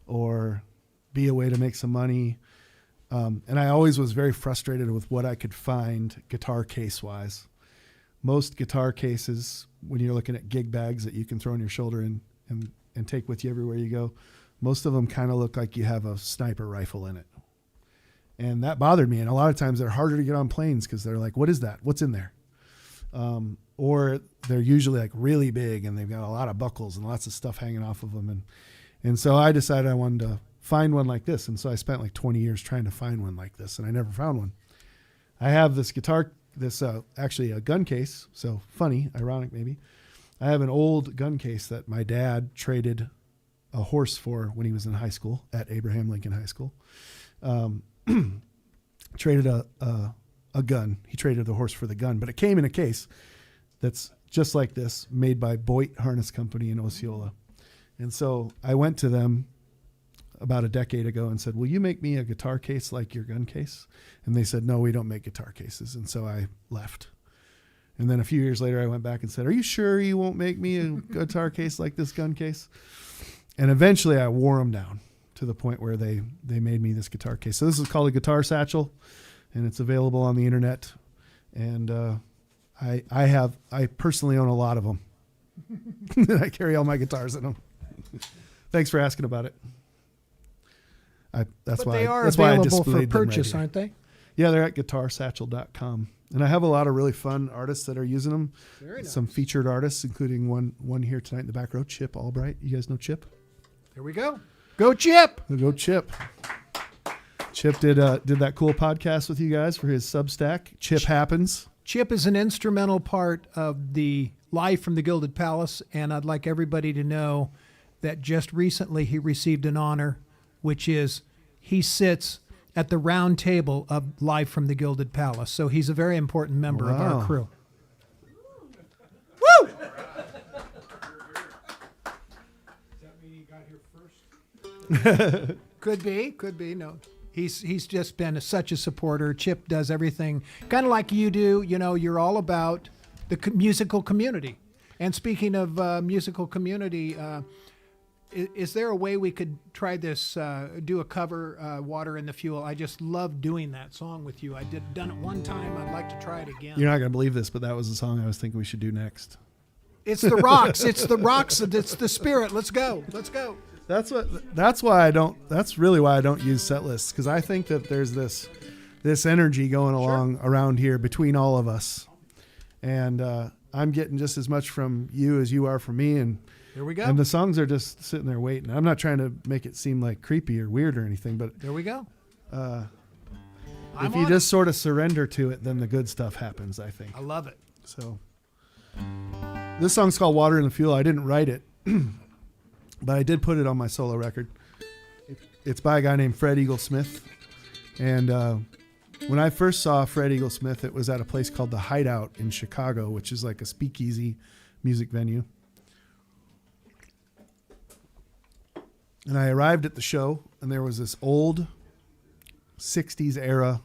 or be a way to make some money? And I always was very frustrated with what I could find guitar case wise. Most guitar cases, when you're looking at gig bags that you can throw on your shoulder and take with you everywhere you go, most of them kind of look like you have a sniper rifle in it. And that bothered me. And a lot of times they're harder to get on planes because they're like, what is that? What's in there? Or they're usually like really big and they've got a lot of buckles and lots of stuff hanging off of them. And so I decided I wanted to find one like this. And so I spent like 20 years trying to find one like this, and I never found one. I have this guitar, actually a gun case. So funny, ironic maybe. I have an old gun case that my dad traded a horse for when he was in high school at Abraham Lincoln High School. Traded a gun. He traded the horse for the gun, but it came in a case that's just like this, made by Boyd Harness Company in Osceola. And so I went to them about a decade ago and said, will you make me a guitar case like your gun case? And they said, no, we don't make guitar cases. And so I left. And then a few years later, I went back and said, are you sure you won't make me a guitar case like this gun case? And eventually I wore them down to the point where they made me this guitar case. So this is called a guitar satchel, and it's available on the internet. And I personally own a lot of them. I carry all my guitars in them. Thanks for asking about it. That's But why they are that's why I available for displayed them right purchase, here. aren't they? Yeah, they're at guitarsatchel.com. And I have a lot of really fun artists that are using them. Very nice. Some featured artists, including one here tonight in the back row, Chip Albright. You guys know Chip? There we go. Go Chip! Go Chip. Chip did that cool podcast with you guys for his Substack. Chip Happens. Chip is an instrumental part of the Live from the Gilded Palace, and I'd like everybody to know that just recently he received an honor, which is he sits at the round table of Live from the Gilded Palace. So he's a very important member of our Wow. crew. Woo! Could be. No, he's just been such a supporter. Chip does everything kind of like you do. You know, you're all about the musical community. And speaking of musical community, is there a way we could try this? Do a cover, "Water in the Fuel"? I just love doing that song with you. Done it one time. I'd like to try it again. You're not going to believe this, but that was the song I was thinking we should do next. It's the rocks. It's the rocks. It's the spirit. Let's go. Let's go. That's really why I don't use set lists, because I think that there's this energy going along around here between all of us, and I'm getting just as much from you as you are from me, and There we go. and the songs are just sitting there waiting. I'm not trying to make it seem like creepy or weird or anything, but There we go. if you just sort of surrender to it, then the good stuff happens, I think. I love it. So this song's called Water in the Fuel. I didn't write it, but I did put it on my solo record. It's by a guy named Fred Eaglesmith. And when I first saw Fred Eaglesmith, it was at a place called The Hideout in Chicago, which is like a speakeasy music venue. And I arrived at the show, and there was this old 60s era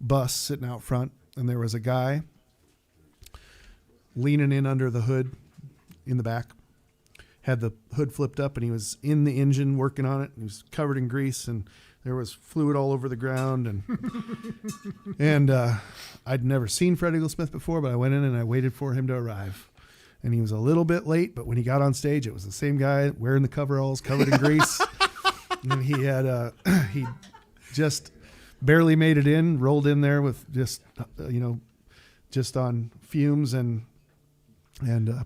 bus sitting out front, and there was a guy leaning in under the hood in the back, had the hood flipped up, and he was in the engine working on it, and he was covered in grease, and there was fluid all over the ground, and I'd never seen Fred Eaglesmith before, but I went in and I waited for him to arrive, and he was a little bit late, but when he got on stage, it was the same guy wearing the coveralls, covered in grease, and he had he just barely made it in, rolled in there with just just on fumes and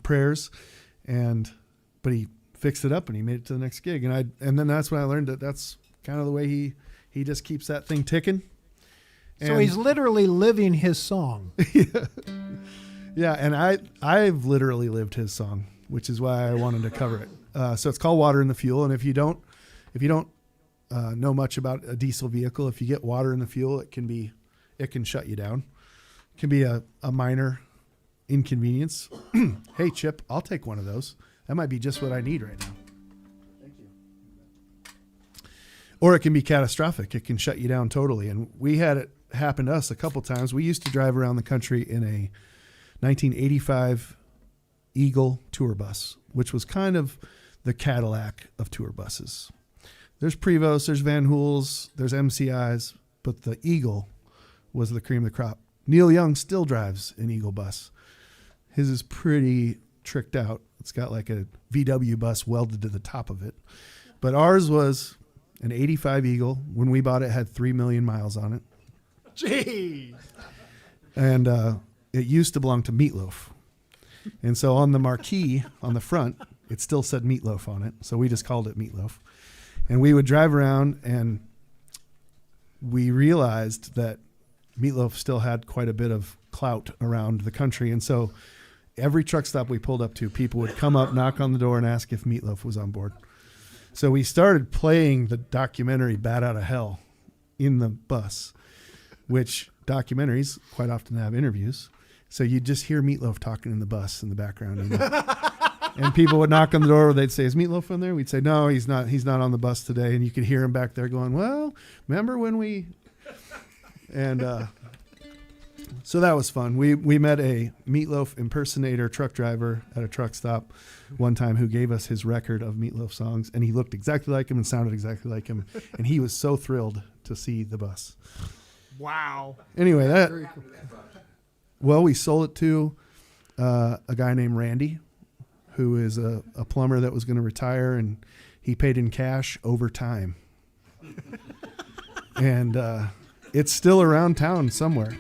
prayers, but he fixed it up and he made it to the next gig, and then that's when I learned that that's kind of the way he just keeps that thing ticking. So he's literally living his song. Yeah, and I've literally lived his song, which is why I wanted to cover it. So it's called Water in the Fuel, and if you don't know much about a diesel vehicle, if you get water in the fuel, it can shut you down. It can be a minor inconvenience. Hey, Chip, I'll take one of those. That might be just what I need right now. Thank you. Or it can be catastrophic. It can shut you down totally. And we had it happen to us a couple times. We used to drive around the country in a 1985 Eagle tour bus, which was kind of the Cadillac of tour buses. There's Prevost, there's Van Hool's, there's MCI's, but the Eagle was the cream of the crop. Neil Young still drives an Eagle bus. His is pretty tricked out. It's got like a VW bus welded to the top of it. But ours was an 85 Eagle. When we bought it, it had 3 million miles on it. Jeez. And it used to belong to Meatloaf. And so on the marquee on the front, it still said Meatloaf on it. So we just called it Meatloaf. And we would drive around, and we realized that Meatloaf still had quite a bit of clout around the country. And so every truck stop we pulled up to, people would come up, knock on the door, and ask if Meatloaf was on board. So we started playing the documentary Bat Out of Hell in the bus, which documentaries quite often have interviews. So you'd just hear Meatloaf talking in the bus in the background. And people would knock on the door. They'd say, "Is Meatloaf on there?" We'd say, "No, he's not. He's not on the bus today." And you could hear him back there going, "Well, remember when we..." And so that was fun. We met a Meatloaf impersonator truck driver at a truck stop one time who gave us his record of Meatloaf songs, and he looked exactly like him and sounded exactly like him. And he was so thrilled to see the bus. Wow. Anyway, well, we sold it to a guy named Randy, who is a plumber that was going to retire, and he paid in cash over time. And it's still around town somewhere.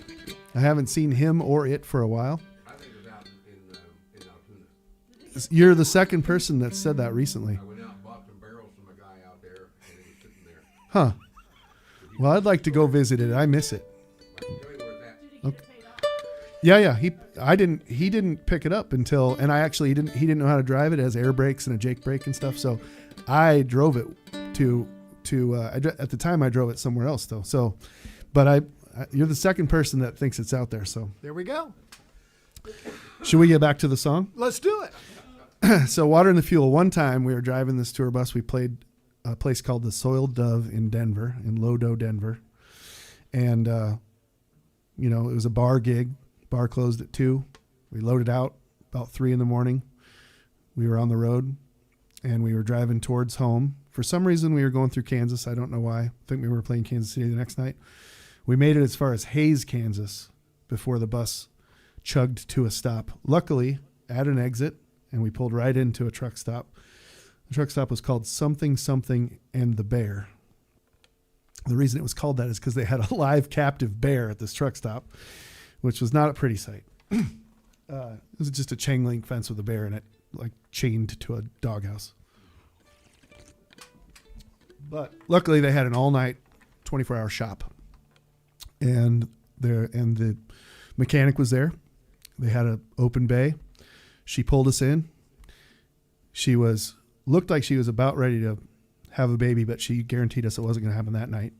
I haven't seen him or it for a while. I think it was out in Altoona. You're the second person that said that recently. I went out and bought some barrels from a guy out there, and it was sitting there. Huh. Well, I'd like to go visit it. I miss it. I can tell you where it's at. Okay. Yeah. He didn't pick it up until, and he didn't know how to drive it. It has air brakes and a Jake brake and stuff. So I drove it at the time I drove it somewhere else though. So, but you're the second person that thinks it's out there. So There we go. should we get back to the song? Let's do it. So Water and the Fuel. One time we were driving this tour bus. We played a place called the Soiled Dove in Denver, in Lodo, Denver. And, it was a bar gig. Bar closed at 2. We loaded out about 3 a.m. We were on the road, and we were driving towards home. For some reason, we were going through Kansas. I don't know why. I think we were playing Kansas City the next night. We made it as far as Hays, Kansas, before the bus chugged to a stop. Luckily, at an exit, and we pulled right into a truck stop. The truck stop was called Something Something and the Bear. The reason it was called that is because they had a live captive bear at this truck stop, which was not a pretty sight. It was just a chain link fence with a bear in it, like chained to a doghouse. But luckily they had an all-night 24-hour shop. And the mechanic was there. They had an open bay. She pulled us in. She looked like she was about ready to have a baby, but she guaranteed us it wasn't going to happen that night.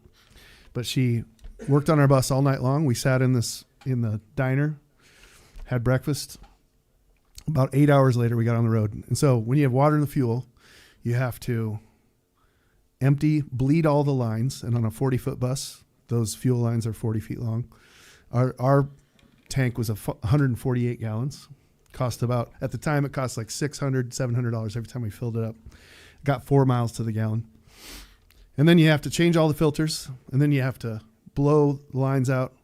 But she worked on our bus all night long. We sat in the diner, had breakfast. About 8 hours later, we got on the road. And so when you have water and the fuel, you have to bleed all the lines. And on a 40-foot bus, those fuel lines are 40 feet long. Our tank was 148 gallons. At the time, it cost like $600, $700 every time we filled it up. Got 4 miles to the gallon. And then you have to change all the filters, and then you have to blow the lines out.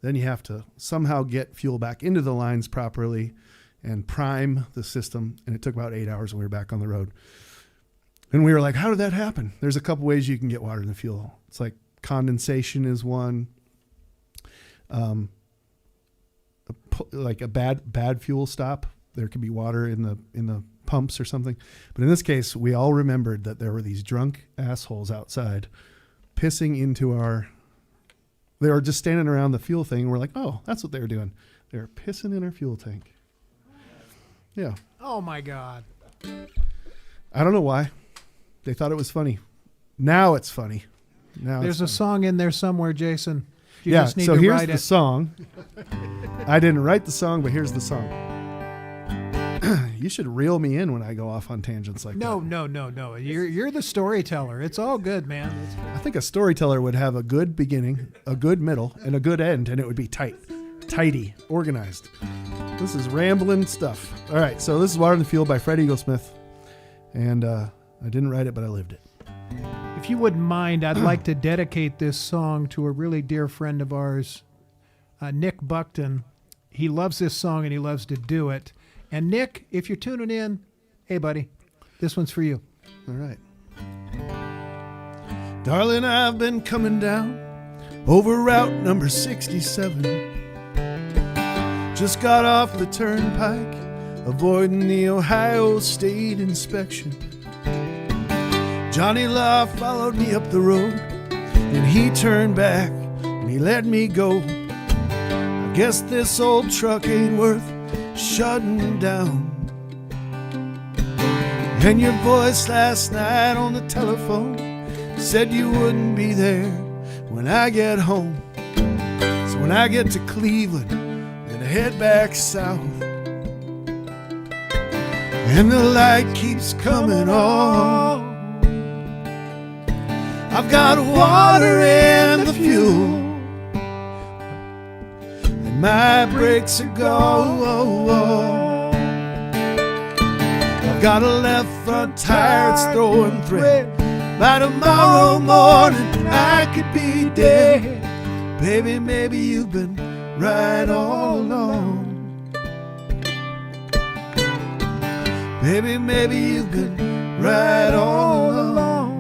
Then you have to somehow get fuel back into the lines properly and prime the system. And it took about 8 hours when we were back on the road. And we were like, how did that happen? There's a couple ways you can get water in the fuel. It's like condensation is one. Like a bad fuel stop. There could be water in the pumps or something. But in this case, we all remembered that there were these drunk assholes outside pissing into they were just standing around the fuel thing. And we're like, oh, that's what they were doing. They were pissing in our fuel tank. Yeah. Oh my God. I don't know why. They thought it was funny. Now it's funny. There's a song in there somewhere, Jason. You yeah, just need so to here's write the it. song. I didn't write the song, but here's the song. You should reel me in when I go off on tangents like No, that. no. You're the storyteller. It's all good, man. I think a storyteller would have a good beginning, a good middle, and a good end, and it would be tidy, organized. This is rambling stuff. All right, so this is Water in the Field by Fred Eaglesmith, and I didn't write it, but I lived it. If you wouldn't mind, I'd like to dedicate this song to a really dear friend of ours, Nick Buckton. He loves this song and he loves to do it. And Nick, if you're tuning in, hey buddy, this one's for you. All right. Darling, I've been coming down over route number 67. Just got off the turnpike, avoiding the Ohio State inspection. Johnny Law followed me up the road, and he turned back and he let me go. I guess this old truck ain't worth shutting down. And your voice last night on the telephone said you wouldn't be there when I get home. So when I get to Cleveland, I'm gonna head back south. And the light keeps coming on. I've got water and the fuel, and my brakes are gone. I've got a left front tire that's throwing thread. By tomorrow morning I could be dead. Baby, maybe you've been right all along. Baby, maybe you've been right all along.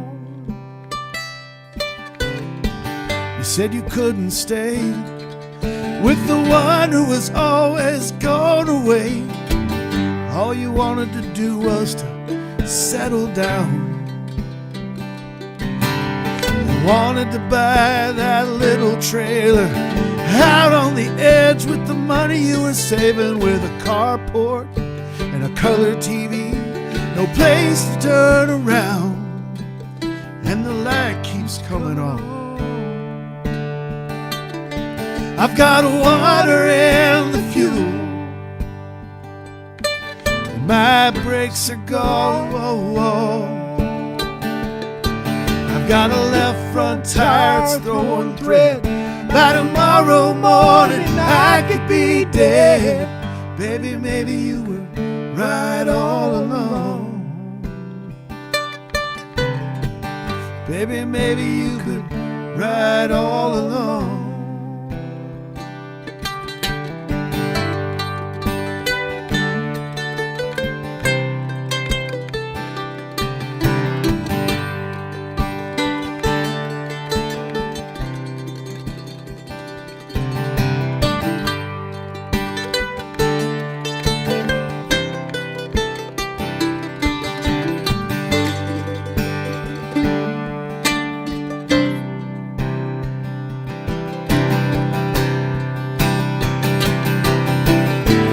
You said you couldn't stay with the one who was always gone away. All you wanted to do was to settle down. You wanted to buy that little trailer out on the edge with the money you were saving, with a carport and a color TV, no place to turn around, and the light keeps coming on. I've got water and the fuel, and my brakes are gone. I've got a left front tire that's throwing thread. By tomorrow morning I could be dead. Baby, maybe you were right all along. Baby, maybe you've been right all along.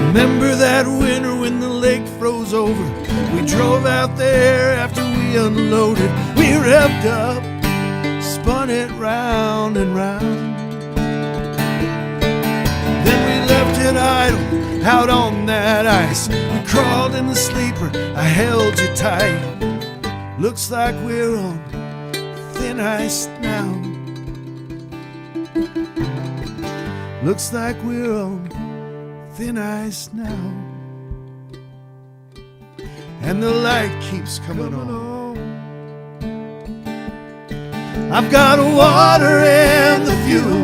Remember that winter when the lake froze over? We drove out there after we unloaded. We revved up, spun it round and round. Then we left it idle out on that ice. We crawled in the sleeper, I held you tight. Looks like we're on thin ice now. Looks like we're on thin ice now, and the light keeps coming on. I've got water and the fuel,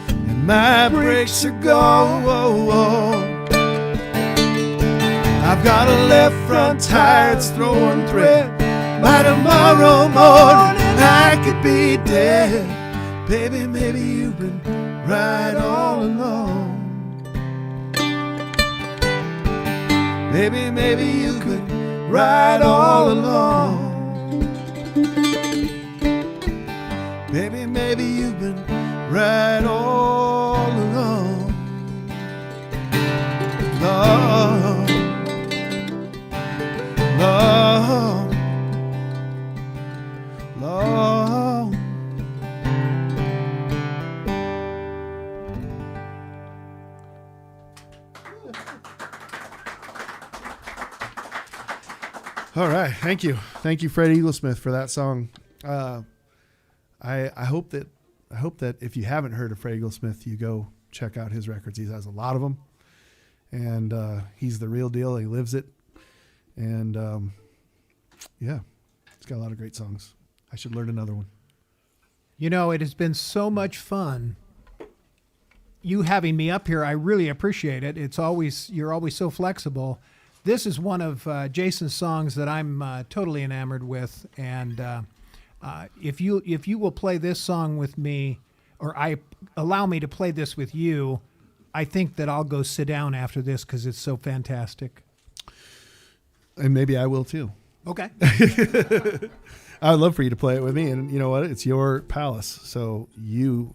and my brakes are gone. I've got a left front tire that's throwing thread. By tomorrow morning I could be dead. Baby, maybe you've been right all along. Baby, maybe you've been right all along. Baby, maybe you've been right all along. Long, long, long. All right. Thank you, Fred Eaglesmith, for that song. I hope that if you haven't heard of Fred Eaglesmith, you go check out his records. He has a lot of them, and he's the real deal. He lives it, and yeah, he's got a lot of great songs. I should learn another one. You know, it has been so much fun. You having me up here, I really appreciate it. You're always so flexible. This is one of Jason's songs that I'm totally enamored with, and if you will play this song with me, or allow me to play this with you, I think that I'll go sit down after this because it's so fantastic. And maybe I will too. Okay. I'd love for you to play it with me, and you know what? It's your palace, so you.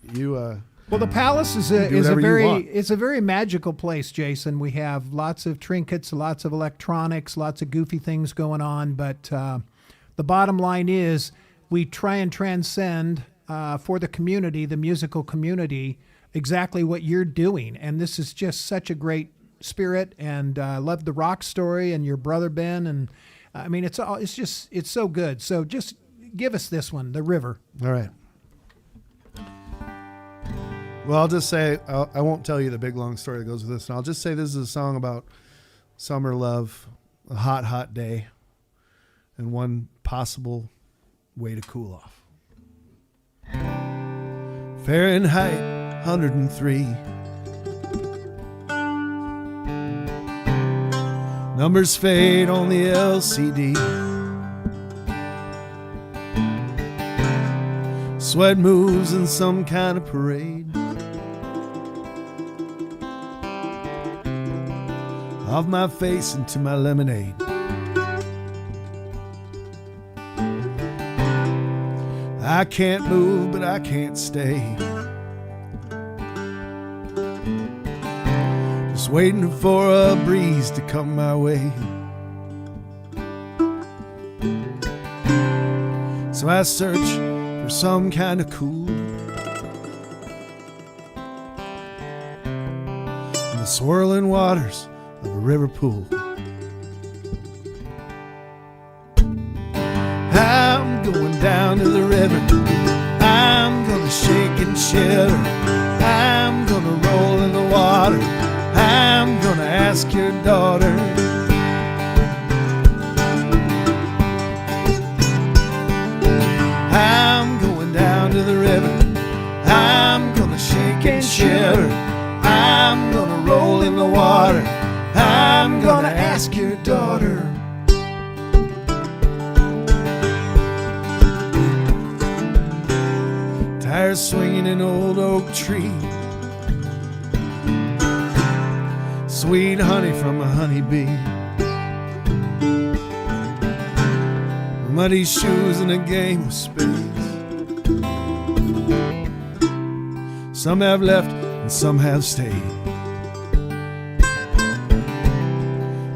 Well, the palace is a very magical place, Jason. We have lots of trinkets, lots of electronics, lots of goofy things going on, but the bottom line is we try and transcend for the community, the musical community, exactly what you're doing, and this is just such a great spirit. And I love the rock story and your brother Ben, and I mean it's so good. So just give us this one, The River. All right. Well, I'll just say, I won't tell you the big long story that goes with this, and I'll just say this is a song about summer love, a hot, hot day, and one possible way to cool off. Fahrenheit 103. Numbers fade on the LCD. Sweat moves in some kind of parade. Off my face into my lemonade. I can't move, but I can't stay. Just waiting for a breeze to come my way. So I search for some kind of cool in the swirling waters of a river pool. I'm going down to the river. I'm gonna shake and shiver. I'm gonna roll in the water. I'm gonna ask your daughter. I'm going down to the river. I'm gonna shake and shiver. I'm gonna roll in the water. I'm gonna ask your daughter. Tires swinging in old oak tree. Sweet honey from a honeybee. Muddy shoes and a game of spades. Some have left and some have stayed.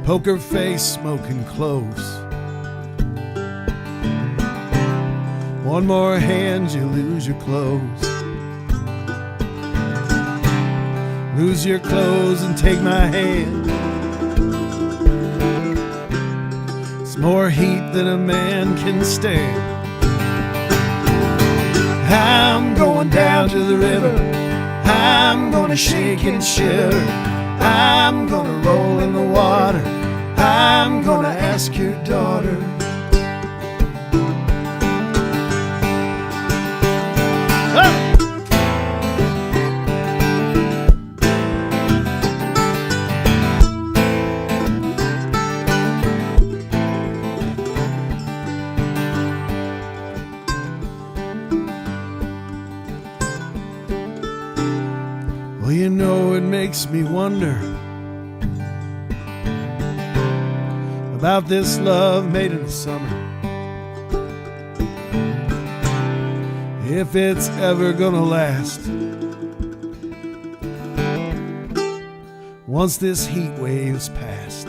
Poker face smoking cloves. One more hand, you lose your clothes. Lose your clothes and take my hand. It's more heat than a man can stand. I'm going down to the river. I'm gonna shake and shiver. I'm gonna roll in the water. I'm gonna ask your daughter. Well, you know, it makes me wonder about this love made in the summer. If it's ever gonna last. Once this heat wave's past.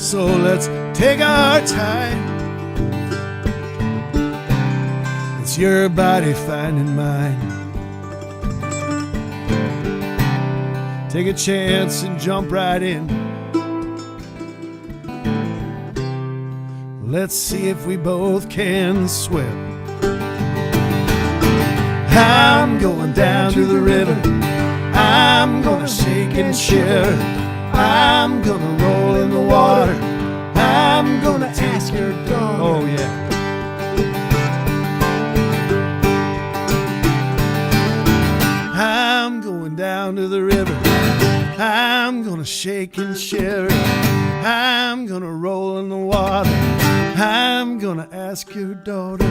So let's take our time. It's your body finding mine. Take a chance and jump right in. Let's see if we both can swim. I'm going down to the river. I'm gonna shake and shiver. I'm gonna roll in the water. I'm gonna ask your daughter. Oh yeah. I'm going down to the river. I'm gonna shake and shiver. I'm gonna roll in the water. I'm gonna ask your daughter.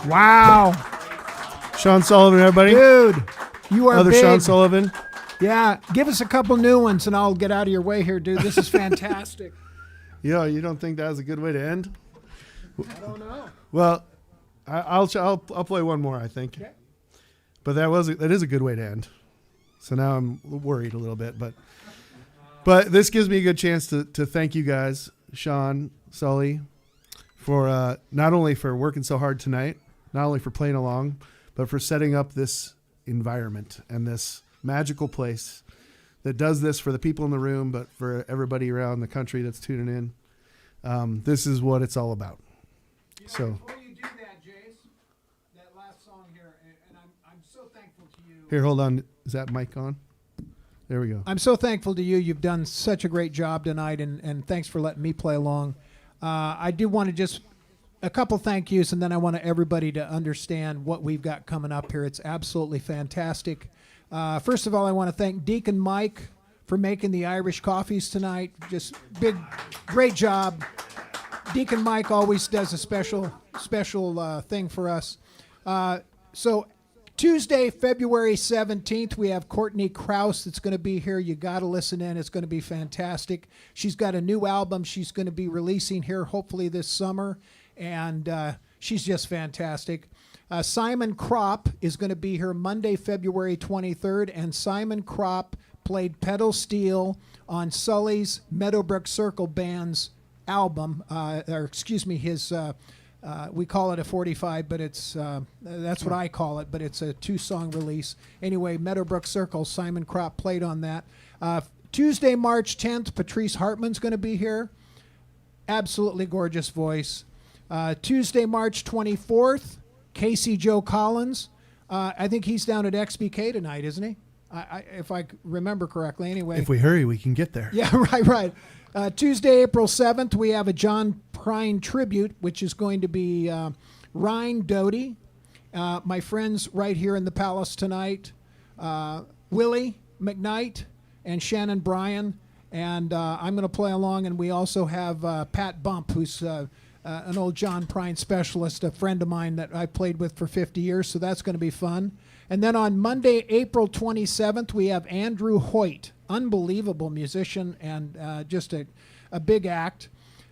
Wow. Sean Sullivan, everybody. Dude, you are Other big. Sean Sullivan. Yeah, give us a couple new ones and I'll get out of your way here, dude. This is fantastic. Yeah, you don't think that was a good way to end? I don't know. Well, I'll play one more, I think. Okay. But that is a good way to end. So now I'm worried a little bit, but this gives me a good chance to thank you guys, Sean, Sully, for not only for working so hard tonight, not only for playing along, but for setting up this environment and this magical place that does this for the people in the room, but for everybody around the country that's tuning in. This is what it's all about. So Before you do that, Jace, that last song here, and I'm so thankful to you. here, hold on. Is that mic on? There we go. I'm so thankful to you. You've done such a great job tonight, and thanks for letting me play along. I do want to just a couple thank yous, and then I want everybody to understand what we've got coming up here. It's absolutely fantastic. First of all, I want to thank Deacon Mike for making the Irish coffees tonight. Just great job. Deacon Mike always does a special thing for us. So Tuesday, February 17th, we have Courtney Krause that's going to be here. You got to listen in. It's going to be fantastic. She's got a new album she's going to be releasing here hopefully this summer, and she's just fantastic. Simon Kropp is going to be here Monday, February 23rd, and Simon Kropp played pedal steel on Sully's Meadowbrook Circle Band's album, his we call it a 45, but it's that's what I call it, but it's a 2-song release. Anyway, Meadowbrook Circle, Simon Kropp played on that. Tuesday, March 10th, Patrice Hartman's going to be here. Absolutely gorgeous voice. Tuesday, March 24th, Casey Joe Collins. I think he's down at XBK tonight, isn't he? If I remember correctly. Anyway, If we hurry, we can get there. yeah, right. Tuesday, April 7th, we have a John Prine tribute, which is going to be Ryan Doty, my friends right here in the Palace tonight, Willie McKnight, and Shannon Bryan. And I'm going to play along, and we also have Pat Bump, who's an old John Prine specialist, a friend of mine that I played with for 50 years, so that's going to be fun. And then on Monday, April 27th, we have Andrew Hoyt, unbelievable musician and just a big act.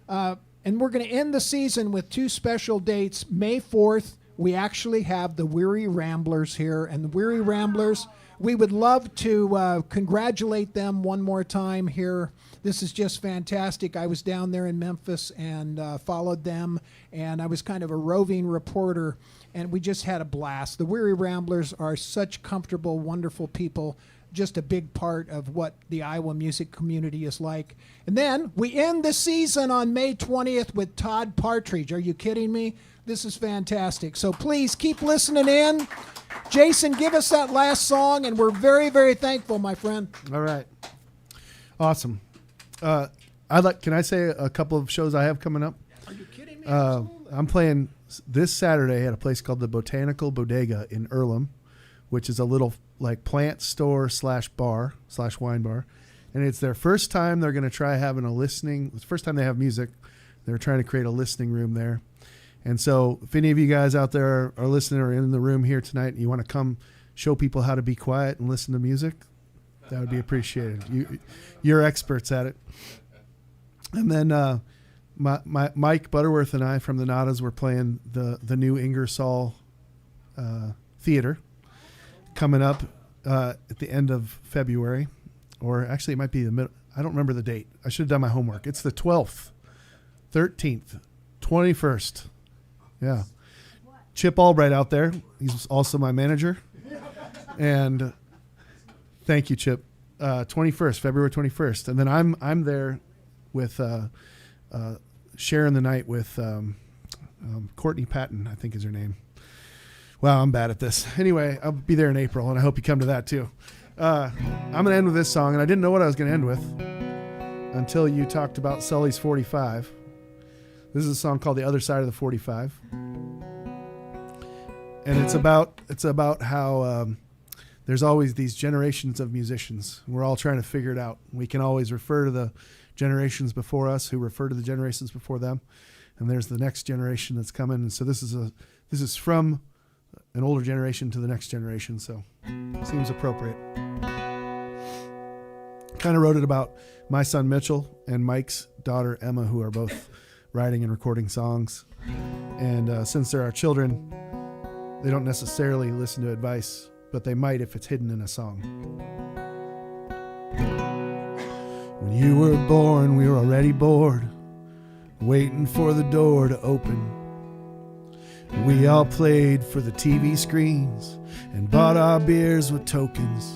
And we're going to end the season with 2 special dates. May 4th, we actually have the Weary Ramblers here. And the Weary Ramblers, we would love to congratulate them one more time here. This is just fantastic. I was down there in Memphis and followed them, and I was kind of a roving reporter, and we just had a blast. The Weary Ramblers are such comfortable, wonderful people, just a big part of what the Iowa music community is like. And then we end the season on May 20th with Todd Partridge. Are you kidding me? This is fantastic. So please keep listening in. Jason, give us that last song, and we're very, very thankful, my friend. All right. Awesome. Can I say a couple of shows I have coming up? Are you kidding me? I'm playing this Saturday at a place called the Botanical Bodega in Earlham, which is a little like plant store / bar / wine bar. And it's their first time they're going to try having it's the first time they have music. They're trying to create a listening room there. And so if any of you guys out there are listening or in the room here tonight and you want to come show people how to be quiet and listen to music, that would be appreciated. You're experts at it. And then Mike Butterworth and I from the Nadas were playing the new Ingersoll Theater coming up at the end of February, or actually it might be the middle. I don't remember the date. I should have done my homework. It's the 12th, 13th, 21st. Yeah. Chip Albright out there. He's also my manager. And thank you, Chip. 21st, February 21st. And then I'm there with sharing the night with Courtney Patton, I think is her name. Wow, I'm bad at this. Anyway, I'll be there in April, and I hope you come to that too. I'm going to end with this song, and I didn't know what I was going to end with until you talked about Sully's 45. This is a song called The Other Side of the 45. And it's about how there's always these generations of musicians. We're all trying to figure it out. We can always refer to the generations before us who refer to the generations before them. And there's the next generation that's coming. And so this is from an older generation to the next generation. So it seems appropriate. Kind of wrote it about my son Mitchell and Mike's daughter Emma, who are both writing and recording songs. And since they're our children, they don't necessarily listen to advice, but they might if it's hidden in a song. When you were born, we were already bored, waiting for the door to open. We all played for the TV screens and bought our beers with tokens.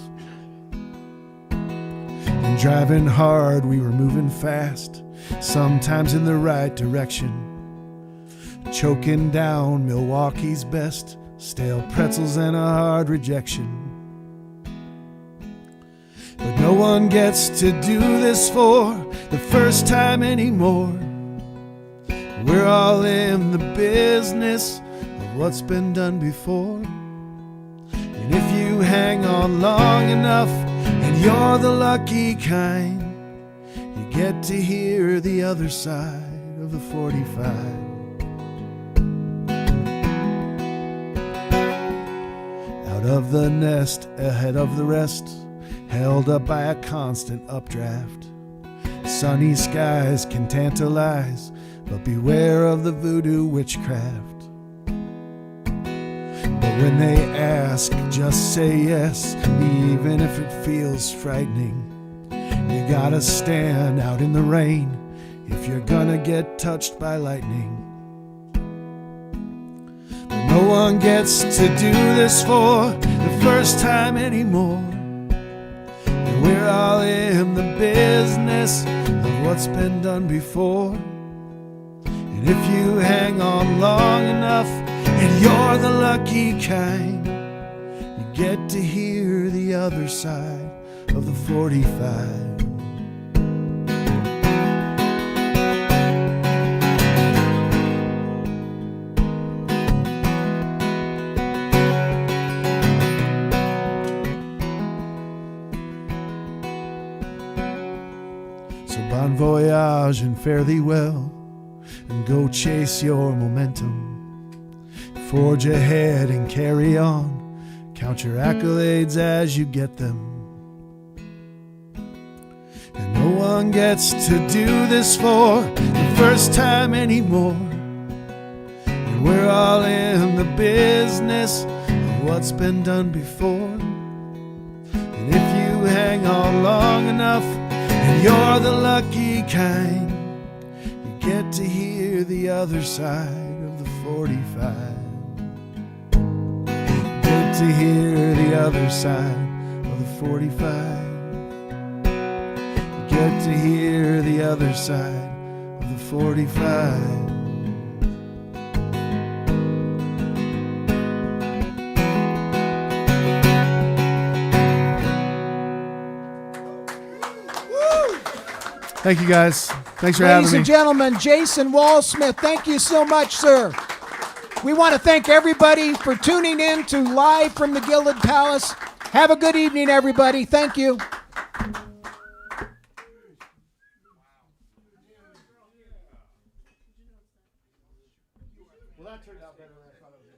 And driving hard, we were moving fast, sometimes in the right direction, choking down Milwaukee's best, stale pretzels and a hard rejection. But no one gets to do this for the first time anymore. We're all in the business of what's been done before. And if you hang on long enough, and you're the lucky kind, you get to hear the other side of the 45. Out of the nest, ahead of the rest, held up by a constant updraft. Sunny skies can tantalize, but beware of the voodoo witchcraft. But when they ask, just say yes, even if it feels frightening. You gotta stand out in the rain if you're gonna get touched by lightning. But no one gets to do this for the first time anymore. And we're all in the business of what's been done before. And if you hang on long enough, and you're the lucky kind, you get to hear the other side of the 45. So bon voyage and fare thee well, and go chase your momentum. Forge ahead and carry on. Count your accolades as you get them. And no one gets to do this for the first time anymore. And we're all in the business of what's been done before. And if you hang on long enough, and you're the lucky kind, you get to hear the other side of the 45. To hear the other side of the 45. You get to hear the other side of the 45. Thank you guys. Thanks for having me. Ladies and gentlemen, Jason Walsmith, thank you so much, sir. We want to thank everybody for tuning in to Live from the Gilded Palace. Have a good evening, everybody. Thank you. Well, that turned out better than I thought it would.